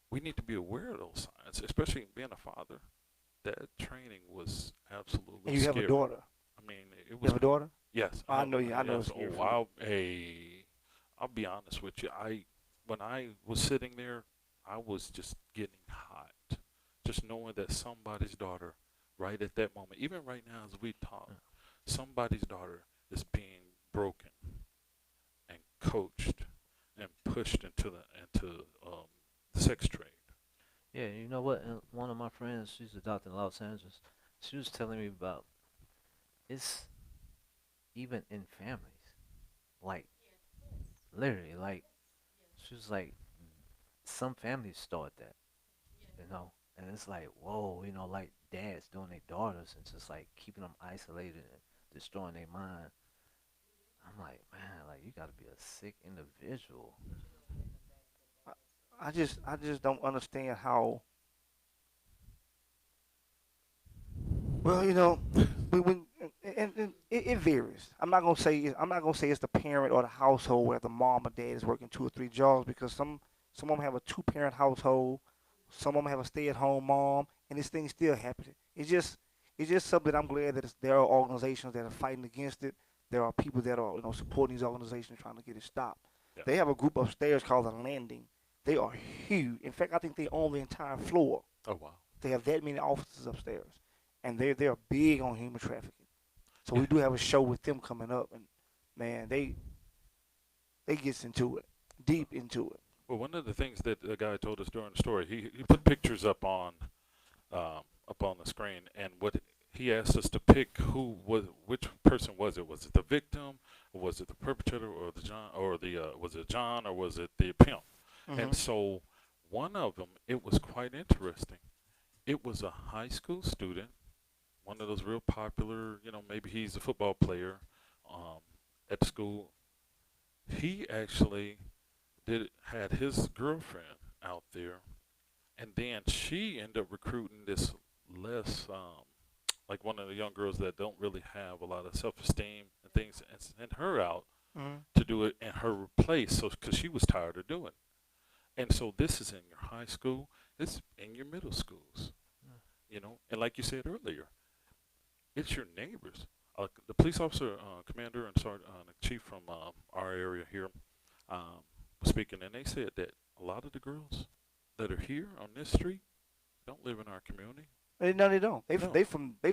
S5: we need to be aware of those signs, especially being a father. That training was absolutely
S2: And you
S5: scary.
S2: have a daughter.
S5: I mean, it was.
S2: You have a daughter?
S5: Yes.
S2: I know you. I know
S5: yes.
S2: it's scary.
S5: I'll be honest with you. When I was sitting there, I was just getting hot, just knowing that somebody's daughter, right at that moment, even right now as we talk, somebody's daughter is being broken and coached and pushed into the sex trade.
S3: Yeah, you know what? One of my friends, she's a doctor in Los Angeles. She was telling me about it's even in families, like literally, like she was like, some families start that, and it's like, whoa, like dads doing their daughters and just like keeping them isolated and destroying their mind. I'm like, man, like you gotta be a sick individual.
S2: I just don't understand how. Well, when and it varies. I'm not gonna say it's the parent or the household where the mom or dad is working 2 or 3 jobs, because some of them have a 2-parent household, some of them have a stay-at-home mom, and this thing's still happening. It's just something that I'm glad that there are organizations that are fighting against it. There are people that are supporting these organizations trying to get it stopped.
S5: Yeah.
S2: They have a group upstairs called the Landing. They are huge. In fact, I think they own the entire floor.
S5: Oh wow.
S2: They have that many offices upstairs, and they're big on human trafficking. So we do have a show with them coming up, and man, they gets into it, deep into it.
S5: Well, one of the things that the guy told us during the story, he put pictures up on the screen, and what he asked us to pick which person was it? Was it the victim, or was it the perpetrator, or was it John, or was it the pimp? And so one of them, it was quite interesting. It was a high school student, one of those real popular, maybe he's a football player at school. He actually had his girlfriend out there, and then she ended up recruiting this less, like one of the young girls that don't really have a lot of self-esteem and things, and sent her out to do it in her place, because she was tired of doing it. And so this is in your high school, this is in your middle schools, and like you said earlier, it's your neighbors. The police officer, commander, and sergeant, chief from our area here was speaking, and they said that a lot of the girls that are here on this street don't live in our community.
S2: No, they don't. They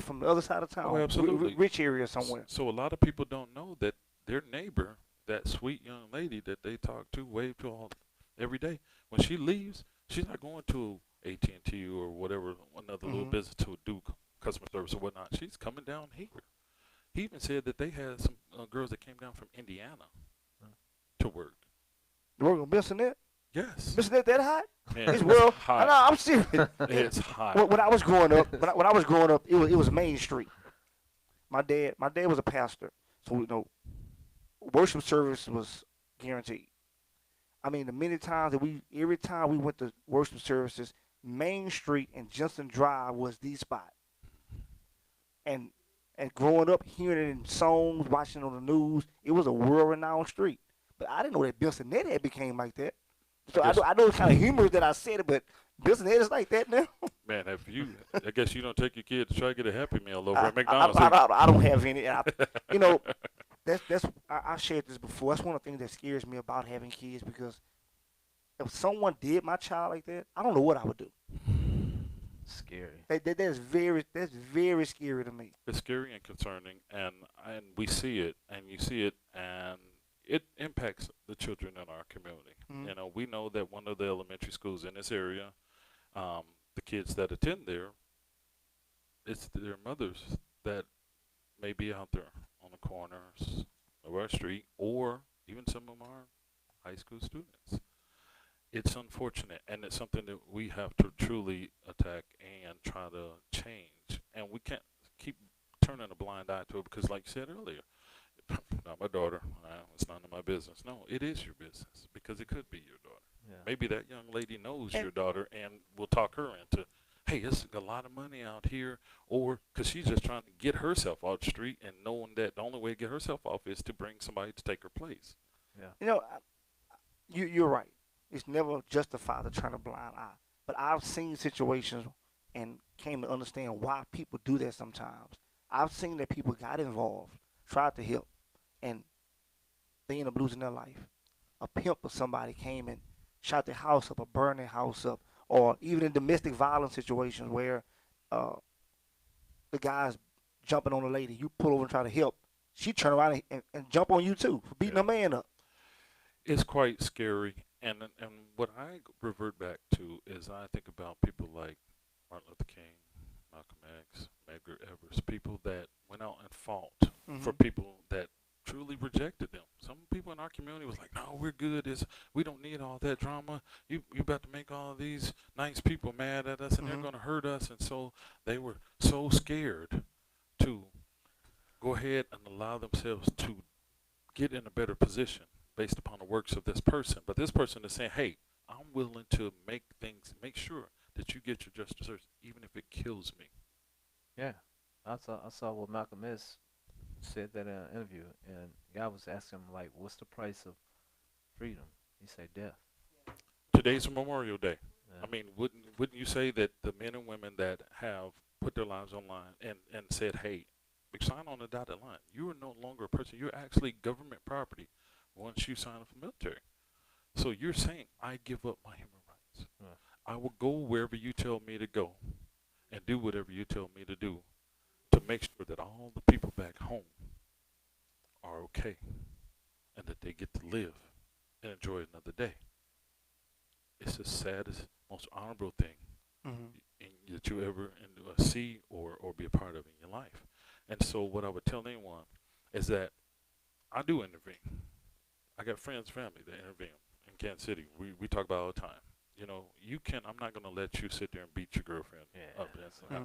S2: from the other side of town.
S5: Oh, absolutely.
S2: Rich area somewhere.
S5: So a lot of people don't know that their neighbor, that sweet young lady that they talk to, wave to all every day, when she leaves, she's not going to AT&T or whatever, another little business to do customer service or whatnot. She's coming down here. He even said that they had some girls that came down from Indiana to work.
S2: You work on Bissonnette?
S5: Yes.
S2: Bissonnette that hot?
S5: Man,
S2: It's
S5: it's
S2: world.
S5: hot.
S2: I'm serious.
S5: It's hot.
S2: When I was growing up, it was Main Street. My dad was a pastor, so worship service was guaranteed. I mean, every time we went to worship services, Main Street and Johnson Drive was the spot. And growing up, hearing it in songs, watching it on the news, it was a world-renowned street. But I didn't know that Bissonnette had became like that. So I know it's kind of humorous that I said it, but Bissonnette is like that now.
S5: Man, I guess you don't take your kid to try to get a Happy Meal over at McDonald's.
S2: I don't have any. I shared this before. That's one of the things that scares me about having kids, because if someone did my child like that, I don't know what I would do.
S3: Scary.
S2: That's very scary to me.
S5: It's scary and concerning, and we see it, and you see it, and it impacts the children in our community.
S2: Mhm.
S5: You know, we know that one of the elementary schools in this area, the kids that attend there, it's their mothers that may be out there on the corners of our street, or even some of them are high school students. It's unfortunate, and it's something that we have to truly attack and try to change. And we can't keep turning a blind eye to it because, like you said earlier, not my daughter. It's none of my business. No, it is your business because it could be your daughter.
S3: Yeah.
S5: Maybe that young lady knows
S2: And-
S5: your daughter and will talk her into, hey, there's a lot of money out here, or because she's just trying to get herself off the street and knowing that the only way to get herself off is to bring somebody to take her place.
S2: You know, you're right. It's never justified to turn a blind eye. But I've seen situations and came to understand why people do that sometimes. I've seen that people got involved, tried to help, and they end up losing their life. A pimp or somebody came and shot their house up or burned their house up, or even in domestic violence situations where the guy's jumping on a lady, you pull over and try to help, she turn around and jump on you too for beating
S5: Yeah.
S2: a man up.
S5: It's quite scary, and what I revert back to is I think about people like Martin Luther King, Malcolm X, Medgar Evers, people that went out and fought for people that truly rejected them. Some people in our community was like, "No, we're good. We don't need all that drama. You about to make all these nice people mad at us, and they're going to hurt us." And so they were so scared to go ahead and allow themselves to get in a better position based upon the works of this person. But this person is saying, hey, I'm willing to make sure that you get your just desserts, even if it kills me.
S3: Yeah, I saw what Malcolm X said that in an interview, and guy was asking him like, "What's the price of freedom?" He said, "Death."
S5: Today's Memorial Day.
S3: Yeah.
S5: I mean, wouldn't you say that the men and women that have put their lives on line and said, hey, sign on the dotted line, you are no longer a person, you're actually government property once you sign up for the military. So you're saying, I give up my human rights.
S3: Yeah.
S5: I will go wherever you tell me to go and do whatever you tell me to do to make sure that all the people back home are okay and that they get to live and enjoy another day. It's the saddest, most honorable thing that you ever see or be a part of in your life. And so what I would tell anyone is that I do intervene. I got friends, family that intervene in Kansas City. We talk about it all the time. You know, I'm not going to let you sit there and beat your girlfriend up.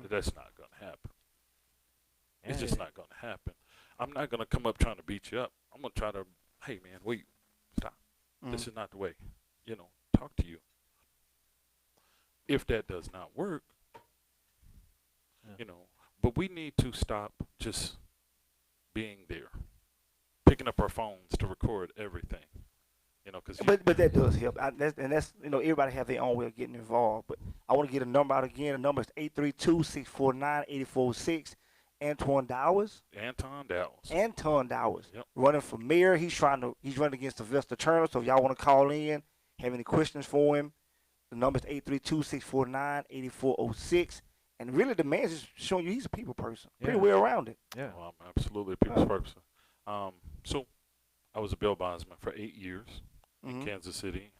S5: That's not going to happen. It's just not going to happen. I'm not going to come up trying to beat you up. I'm going to try to, hey, man, wait, stop. This is not the way. You know, talk to you. If that does not work, you know, but we need to stop just being there, picking up our phones to record everything. You know,
S2: but that does help. That's you know, everybody have their own way of getting involved. But I want to get a number out again. The number is 832-649-8406. Anton Dowls.
S5: Anton Dowls.
S2: Yep. Running for mayor. He's running against Sylvester Turner. So if y'all want to call in, have any questions for him, the number is 832-649-8406. And really, the man's just showing you he's a people person. Pretty well rounded.
S3: Yeah.
S5: Well, I'm absolutely a people's person. So I was a bail bondsman for 8 years in Kansas City.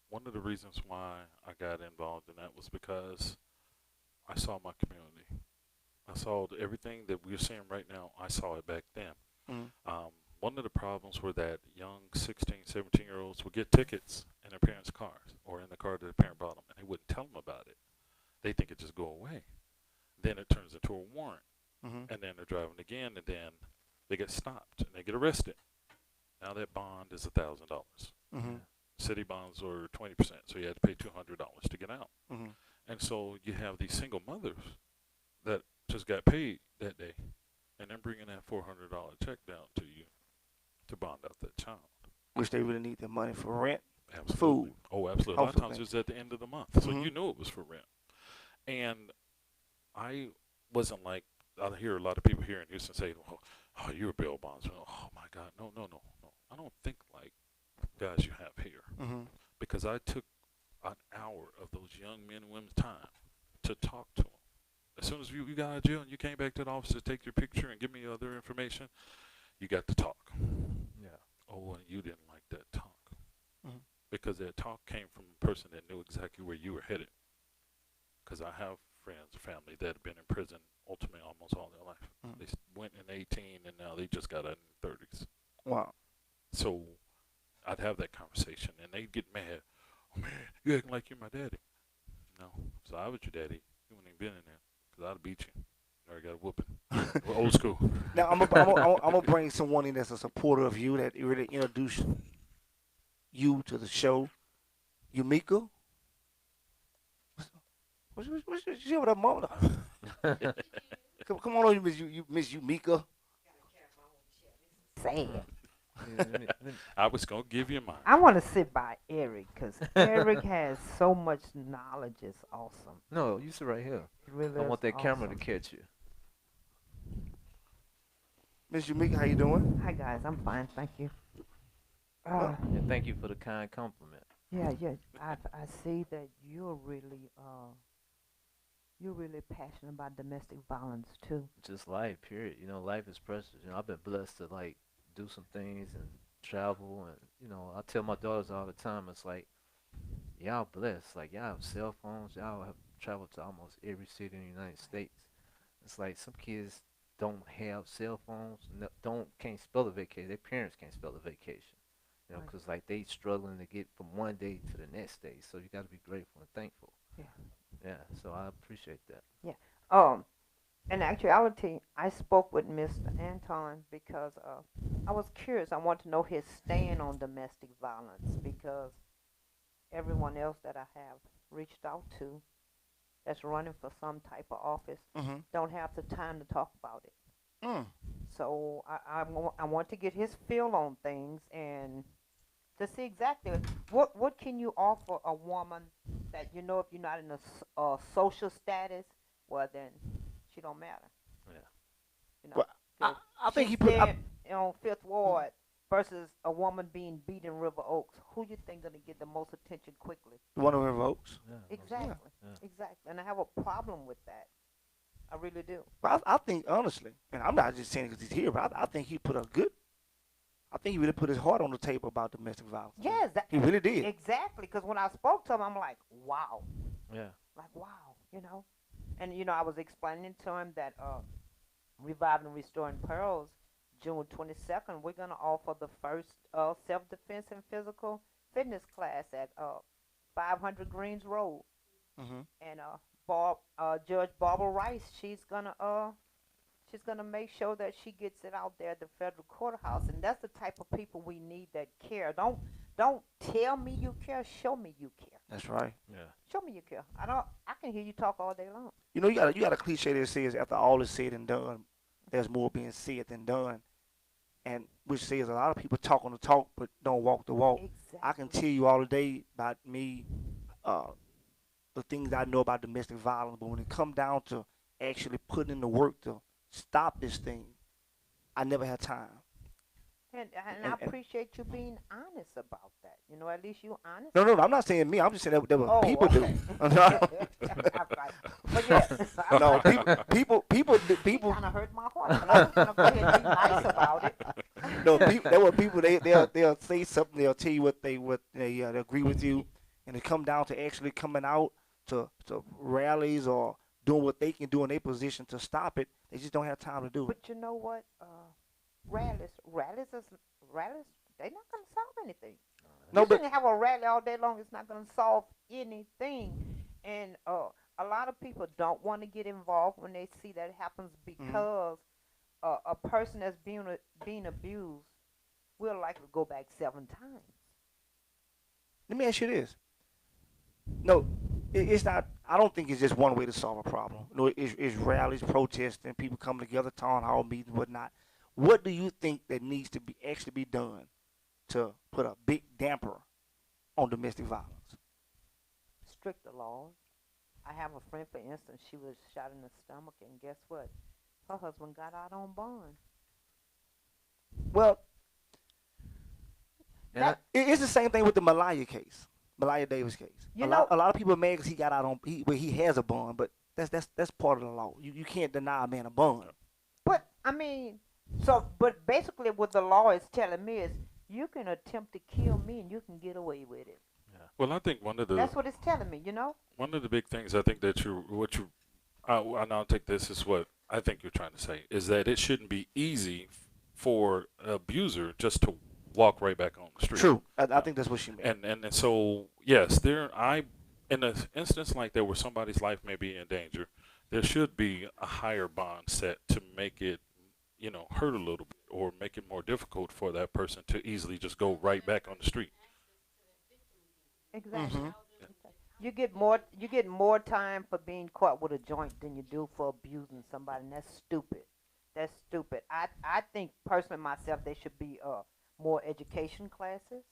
S5: One of the reasons why I got involved in that was because I saw my community. I saw everything that we're seeing right now. I saw it back then. One of the problems were that young 16, 17-year-olds would get tickets in their parents' cars or in the car that their parent brought them, and they wouldn't tell them about it. They think it just go away. Then it turns into a warrant, and then they're driving again, and then they get stopped and they get arrested. Now that bond is $1,000. City bonds are 20%, so you had to pay $200 to get out. And so you have these single mothers that just got paid that day, and then bringing that $400 check down to you to bond out that child.
S2: Which they really need their money for rent,
S5: Absolutely.
S2: food.
S5: Oh, absolutely. A lot of times it's at the end of the month, so you knew it was for rent. And I wasn't like, I hear a lot of people here in Houston say, oh, you're a bail bondsman. Oh, my God. No. I don't think like guys you have here. Because I took an hour of those young men and women's time to talk to them. As soon as you got out of jail and you came back to the office to take your picture and give me other information, you got to talk.
S3: Yeah.
S5: Oh, and you didn't like that talk.
S2: Mhm.
S5: Because that talk came from a person that knew exactly where you were headed. Because I have friends, family that have been in prison ultimately almost all their life.
S2: Mhm.
S5: They went in 18 and now they just got out in their 30s.
S2: Wow.
S5: So I'd have that conversation and they'd get mad. Oh, man, you acting like you're my daddy. No, if I was your daddy, you wouldn't even been in there because I'd have beat you. You already got a whooping. We're old school.
S2: Now I'm gonna bring someone in that's a supporter of you that really introduced you to the show. Yumika. What's with that mom? Come on, Miss Yumika.
S6: Sad.
S5: I was going to give you mine.
S6: I want to sit by Eric because Eric has so much knowledge. It's awesome.
S3: No, you sit right here.
S6: It really
S3: I
S6: is
S3: want that camera to
S6: awesome.
S3: catch you.
S2: Miss Yumika, how you doing?
S6: Hi guys, I'm fine, thank you.
S3: And thank you for the kind compliment.
S6: Yeah. I see that you're really passionate about domestic violence too.
S3: Just life, period. You know, life is precious. You know, I've been blessed to like do some things and travel, and you know, I tell my daughters all the time, it's like y'all blessed. Like y'all have cell phones. Y'all have traveled to almost every city in the United States. It's like some kids don't have cell phones, can't spell a vacation. Their parents can't spell a vacation. You know,
S6: Right.
S3: because like they struggling to get from one day to the next day. So you got to be grateful and thankful.
S6: Yeah.
S3: Yeah. So I appreciate that.
S6: In actuality, I spoke with Mr. Anton because I was curious. I want to know his stand on domestic violence because everyone else that I have reached out to that's running for some type of office
S2: Mm-hmm.
S6: don't have the time to talk about it.
S2: Mm.
S6: So I want to get his feel on things and to see exactly what can you offer a woman that you know if you're not in a social status, well then she don't matter.
S3: Yeah.
S6: You know,
S2: Well,
S6: 'cause
S2: I think
S6: she's
S2: he put up.
S6: there on Fifth Ward versus a woman being beat in River Oaks. Who you think gonna get the most attention quickly?
S2: One of her votes.
S3: Yeah.
S6: Exactly.
S3: Yeah.
S6: Exactly. And I have a problem with that. I really do.
S2: But I think honestly, and I'm not just saying it because he's here, but I think he put a good. I think he really put his heart on the table about domestic violence.
S6: Yes,
S2: He really did.
S6: exactly. Because when I spoke to him, I'm like, wow.
S3: Yeah.
S6: Like, wow, you know. And, you know, I was explaining to him that Reviving and Restoring Pearls, June 22nd, we're going to offer the first self-defense and physical fitness class at 500 Greens Road.
S2: Mm-hmm.
S6: And Judge Barbara Rice, she's gonna make sure that she gets it out there at the federal courthouse. And that's the type of people we need that care. Don't tell me you care, show me you care.
S2: That's right.
S3: Yeah.
S6: Show me you care. I can hear you talk all day long.
S2: You know, you got a cliche that says after all is said and done, there's more being said than done, and which says a lot of people talk on the talk but don't walk the walk.
S6: Exactly.
S2: I can tell you all day about me, the things I know about domestic violence, but when it come down to actually putting in the work to stop this thing, I never had time.
S6: And I
S2: And-
S6: appreciate you being honest about that. You know, at least you honest.
S2: No, I'm not saying me. I'm just saying that what
S6: Oh,
S2: people do.
S6: okay. But yeah.
S2: No, people.
S6: Kind of hurt my heart. But I was gonna go ahead and be nice about it.
S2: No, there were people. They'll say something. They'll tell you what they agree with you, and it come down to actually coming out to rallies or doing what they can do in their position to stop it. They just don't have time to do it.
S6: But you know what? Rallies, they're not gonna solve anything.
S2: No,
S6: You
S2: but
S6: can have a rally all day long. It's not gonna solve anything. And a lot of people don't want to get involved when they see that happens because a person that's being abused will likely go back 7 times.
S2: let me ask you this. No, it's not. I don't think it's just one way to solve a problem. No, it's rallies, protests, and people coming together, town hall meetings, whatnot. What do you think that needs to be actually be done to put a big damper on domestic violence?
S6: Stricter laws. I have a friend, for instance, she was shot in the stomach, and guess what? Her husband got out on bond.
S2: Well,
S3: And I,
S2: it's the same thing with the Malaya case, Malaya Davis case.
S6: You
S2: A
S6: know-
S2: lot of people are mad because he got out on he has a bond, but That's part of the law. You can't deny a man a bond.
S6: But I mean, but basically, what the law is telling me is you can attempt to kill me and you can get away with it.
S5: Well, I think
S6: That's what it's telling me.
S5: one of the big things I think that I now take this is what I think you're trying to say is that it shouldn't be easy for an abuser just to walk right back on the street.
S2: True. I think that's what she meant.
S5: And so yes, in an instance like that where somebody's life may be in danger, there should be a higher bond set to make it, hurt a little bit or make it more difficult for that person to easily just go right back on the street.
S6: Exactly. You get more time for being caught with a joint than you do for abusing somebody, and that's stupid. That's stupid. I think personally myself there should be more education classes,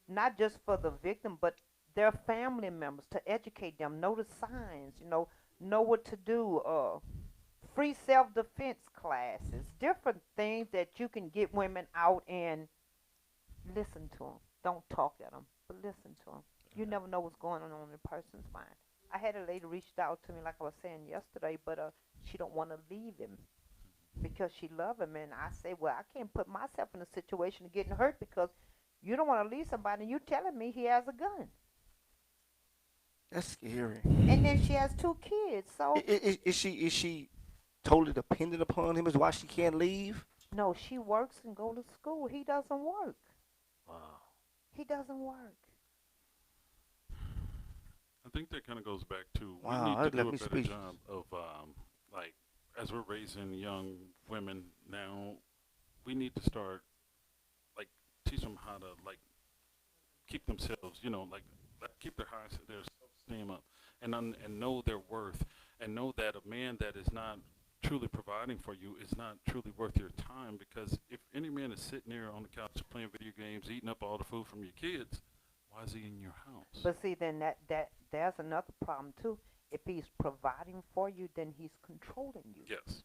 S6: not just for the victim but their family members to educate them, know the signs, know what to do. Free self-defense classes, different things that you can get women out and listen to them. Don't talk at them, but listen to them. You never know what's going on in a person's mind. I had a lady reached out to me, like I was saying yesterday, but she don't want to leave him because she love him. And I say, well, I can't put myself in a situation of getting hurt because you don't want to leave somebody and you telling me he has a gun.
S2: That's scary.
S6: And then she has 2 kids, so
S2: Is she totally dependent upon him? Is why she can't leave?
S6: no, she works and go to school. He doesn't work.
S3: Wow.
S6: He doesn't work.
S5: I think that kind of goes back to
S2: Wow,
S5: we need
S2: that
S5: to
S2: left
S5: do a
S2: me
S5: better
S2: speechless.
S5: job of like as we're raising young women now, we need to start like teach them how to like keep themselves, like keep their self-esteem up, and know their worth, and know that a man that is not truly providing for you is not truly worth your time. Because if any man is sitting there on the couch playing video games, eating up all the food from your kids, why is he in your house?
S6: But see, then there's another problem too. If he's providing for you, then he's controlling you.
S5: Yes.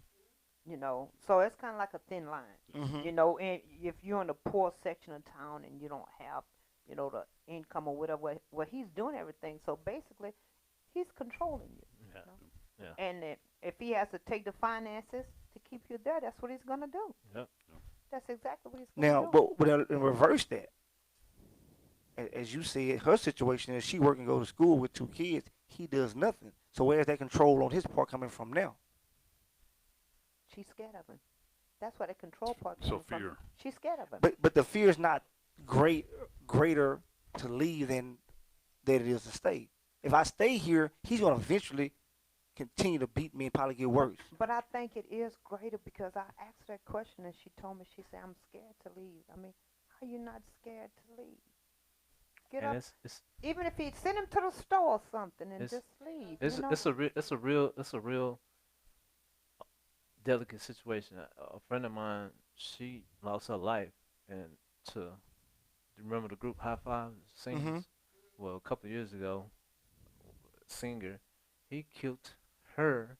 S6: So it's kind of like a thin line.
S2: Mm-hmm.
S6: And if you're in a poor section of town and you don't have, the income or whatever, well, he's doing everything. So basically, he's controlling you.
S3: Yeah. Yeah.
S6: And if he has to take the finances to keep you there, that's what he's gonna do.
S3: Yep.
S6: That's exactly what he's gonna
S2: Now,
S6: do.
S2: but in reverse that, as you said, her situation is she work and go to school with 2 kids. He does nothing. So where's that control on his part coming from now?
S6: She's scared of him. That's why the control part
S5: So
S6: comes from.
S5: fear.
S6: She's scared of him.
S2: But the fear is not greater to leave than that it is to stay. If I stay here, he's gonna eventually continue to beat me and probably get worse.
S6: But I think it is greater because I asked her that question and she told me, she said, I'm scared to leave. I mean, how are you not scared to leave? Get
S3: And
S6: up.
S3: it's
S6: Even if he'd send him to the store or something and
S3: It's-
S6: just leave.
S3: it's a real delicate situation. A friend of mine, she lost her life, and do you remember the group High Five singers? Well, a couple of years ago, singer, he killed her,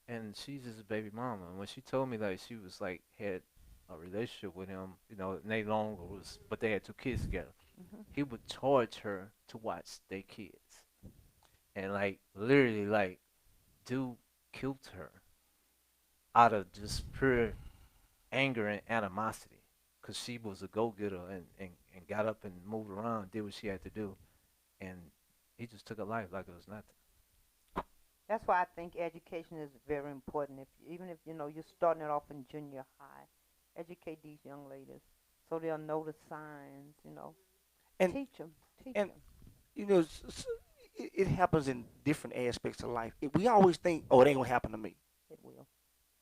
S3: and she's his baby mama. And when she told me that she was like had a relationship with him, and they longer was, but they had 2 kids together. He would charge her to watch their kids, and like literally like, dude killed her out of just pure anger and animosity, cause she was a go-getter and got up and moved around, did what she had to do, and he just took her life like it was nothing.
S6: That's why I think education is very important. Even if you're starting it off in junior high, educate these young ladies so they'll know the signs.
S2: And
S6: Teach them.
S2: and it happens in different aspects of life. We always think, oh, it ain't gonna happen to me.
S6: It will.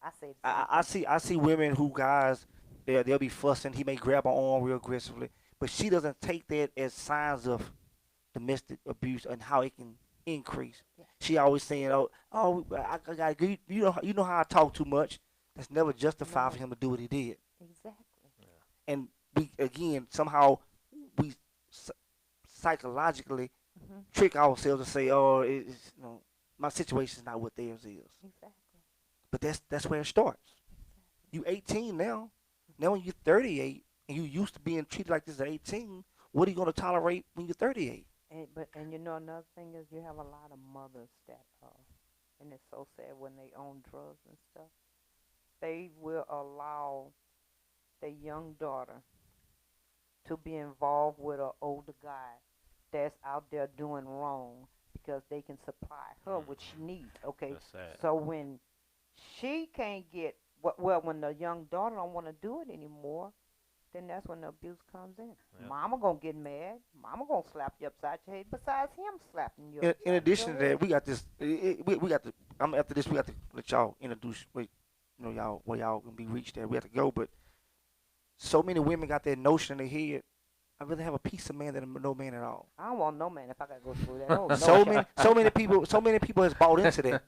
S6: I say the same
S2: I
S6: thing.
S2: see women who guys they'll be fussing. He may grab her arm real aggressively, but she doesn't take that as signs of domestic abuse and how it can increase.
S6: Yeah.
S2: She always saying, oh, I got you know how I talk too much. That's never justified for him to do what he did.
S6: Exactly.
S2: And we again somehow we psychologically trick ourselves to say, oh, it's, my situation is not what theirs is.
S6: Exactly.
S2: But that's where it starts. You 18 now. Now when you're 38 and you used to being treated like this at 18, what are you going to tolerate when you're 38?
S6: And another thing is you have a lot of mothers that and it's so sad when they own drugs and stuff. They will allow their young daughter to be involved with an older guy that's out there doing wrong because they can supply her what she needs. Okay,
S3: That's sad.
S6: so when she can't get well, when the young daughter don't want to do it anymore, then that's when the abuse comes in.
S3: Yep.
S6: Mama gonna get mad. Mama gonna slap you upside your head. Besides him slapping you.
S2: In
S6: upside
S2: addition
S6: your
S2: to that,
S6: head.
S2: we got this. We got to. After this, we got to let y'all introduce. Y'all where y'all gonna be reached at. We have to go, but so many women got that notion in their head. I'd rather have a piece of man than no man at all.
S6: I don't want no man if I gotta go through that. Oh, no
S2: So many people has bought into that.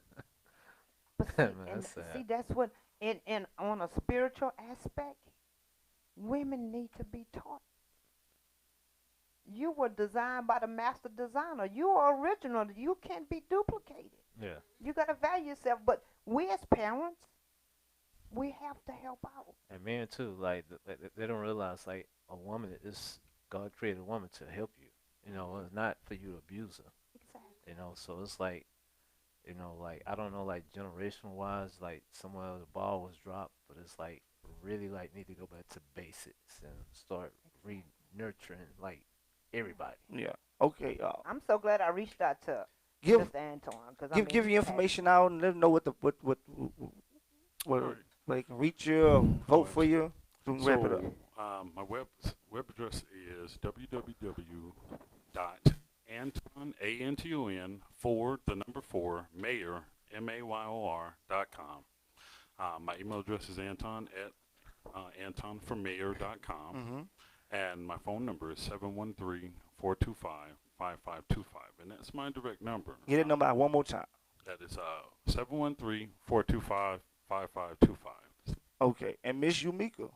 S6: But see,
S3: Man,
S6: and
S3: that's sad.
S6: see, that's what, and on a spiritual aspect, women need to be taught. You were designed by the master designer. You are original. You can't be duplicated.
S3: Yeah.
S6: You gotta value yourself. But we as parents, we have to help out.
S3: And men too, like they don't realize like a woman is God created a woman to help you. You know, it's not for you to abuse her.
S6: Exactly.
S3: You know, so it's like, you know, like I don't know, like generational wise, like somewhere the ball was dropped, but it's like really like need to go back to basics and start re-nurturing like everybody.
S2: Yeah. Okay.
S6: I'm so glad I reached out to
S2: Give
S6: Mr. Anton. Cause
S2: give your information out and let them know what where they can reach you, or vote for you. So we can wrap it up.
S5: My web address is www.anton, mayor, mayor.com. My email address is antonformayor.com.
S2: Mm-hmm.
S5: And my phone number is 713-425-5525. And that's my direct number.
S2: Get that number out one more time.
S5: That is 713-425-5525.
S2: Okay. And Miss Yumika.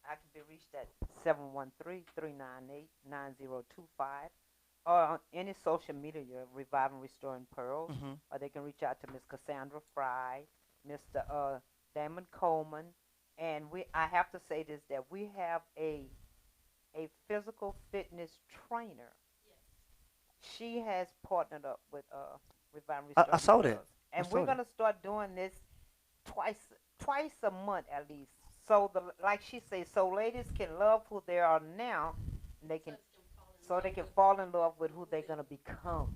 S6: I can be reached at 713-398-9025 or on any social media, Reviving Restoring Pearls,
S2: Mm-hmm.
S6: or they can reach out to Miss Cassandra Fry, Mr. Damon Coleman, and I have to say this, that we have a physical fitness trainer. She has partnered up with Reviving Restoring
S2: I saw that.
S6: Pearls. And
S2: I saw
S6: we're
S2: that.
S6: going to start doing this twice a month at least. So like she says, so ladies can love who they are now, and they can fall in love with who they're gonna become.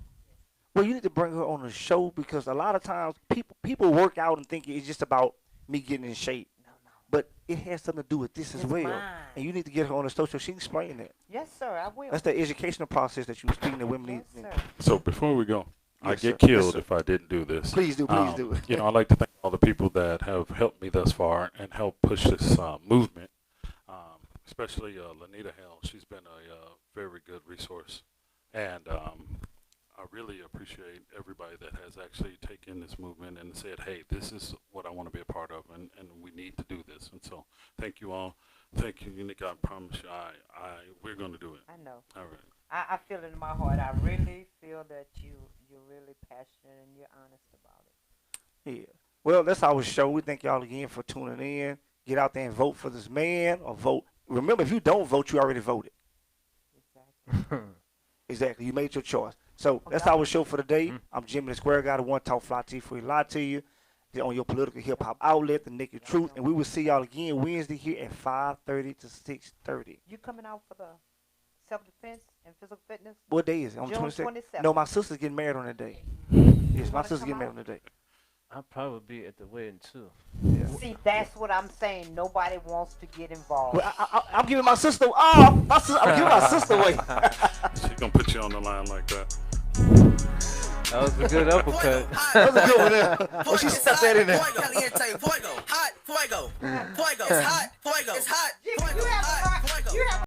S2: Well, you need to bring her on the show because a lot of times people work out and think it's just about me getting in shape,
S6: No.
S2: but it has something to do with this as
S6: It's
S2: well.
S6: mine.
S2: And you need to get her on the show so she can explain that.
S6: Yes, sir. I will.
S2: That's the educational process that you were speaking to women.
S6: Yes,
S2: need.
S6: sir.
S5: So before we go,
S2: Yes,
S5: I'd get
S2: sir. Yes,
S5: killed
S2: sir.
S5: if I didn't do this.
S2: Please do it.
S5: You know, I'd like to thank all the people that have helped me thus far and helped push this movement, especially Lanita Hale. She's been a very good resource. And I really appreciate everybody that has actually taken this movement and said, hey, this is what I want to be a part of, and we need to do this. And so thank you all. Thank you, Nick. I promise you, we're going to do it.
S6: I know.
S5: All right.
S6: I feel it in my heart. I really feel that you're really passionate and you're honest about it.
S2: Yeah. Well, that's our show. We thank y'all again for tuning in. Get out there and vote for this man or vote. Remember, if you don't vote, you already voted.
S6: Exactly.
S2: Exactly. You made your choice. So that's our show for today. I'm Jimmy the Square Guy, the one talk fly T for lie to you. On your political hip hop outlet, the Naked Truth. And we will see y'all again Wednesday here at 5:30 to 6:30.
S6: You coming out for the self-defense and physical fitness?
S2: What day is it? On
S6: June
S2: 26th?
S6: 27th.
S2: No, my sister's getting married on that day. Yes, my
S6: wanna
S2: sister's
S6: come
S2: getting married
S6: out?
S2: on that day.
S3: I'll probably be at the wedding too.
S6: See, that's what I'm saying. Nobody wants to get involved.
S2: Well, I'm giving my sister. I'm giving my sister away.
S5: She's going to put you on the line like that.
S3: That was a good uppercut.
S2: That was a good one there. Oh, she stuck that in there.
S1: Caliente, fuego, hot, fuego, fuego. It's hot, fuego. It's hot, fuego, hot, fuego.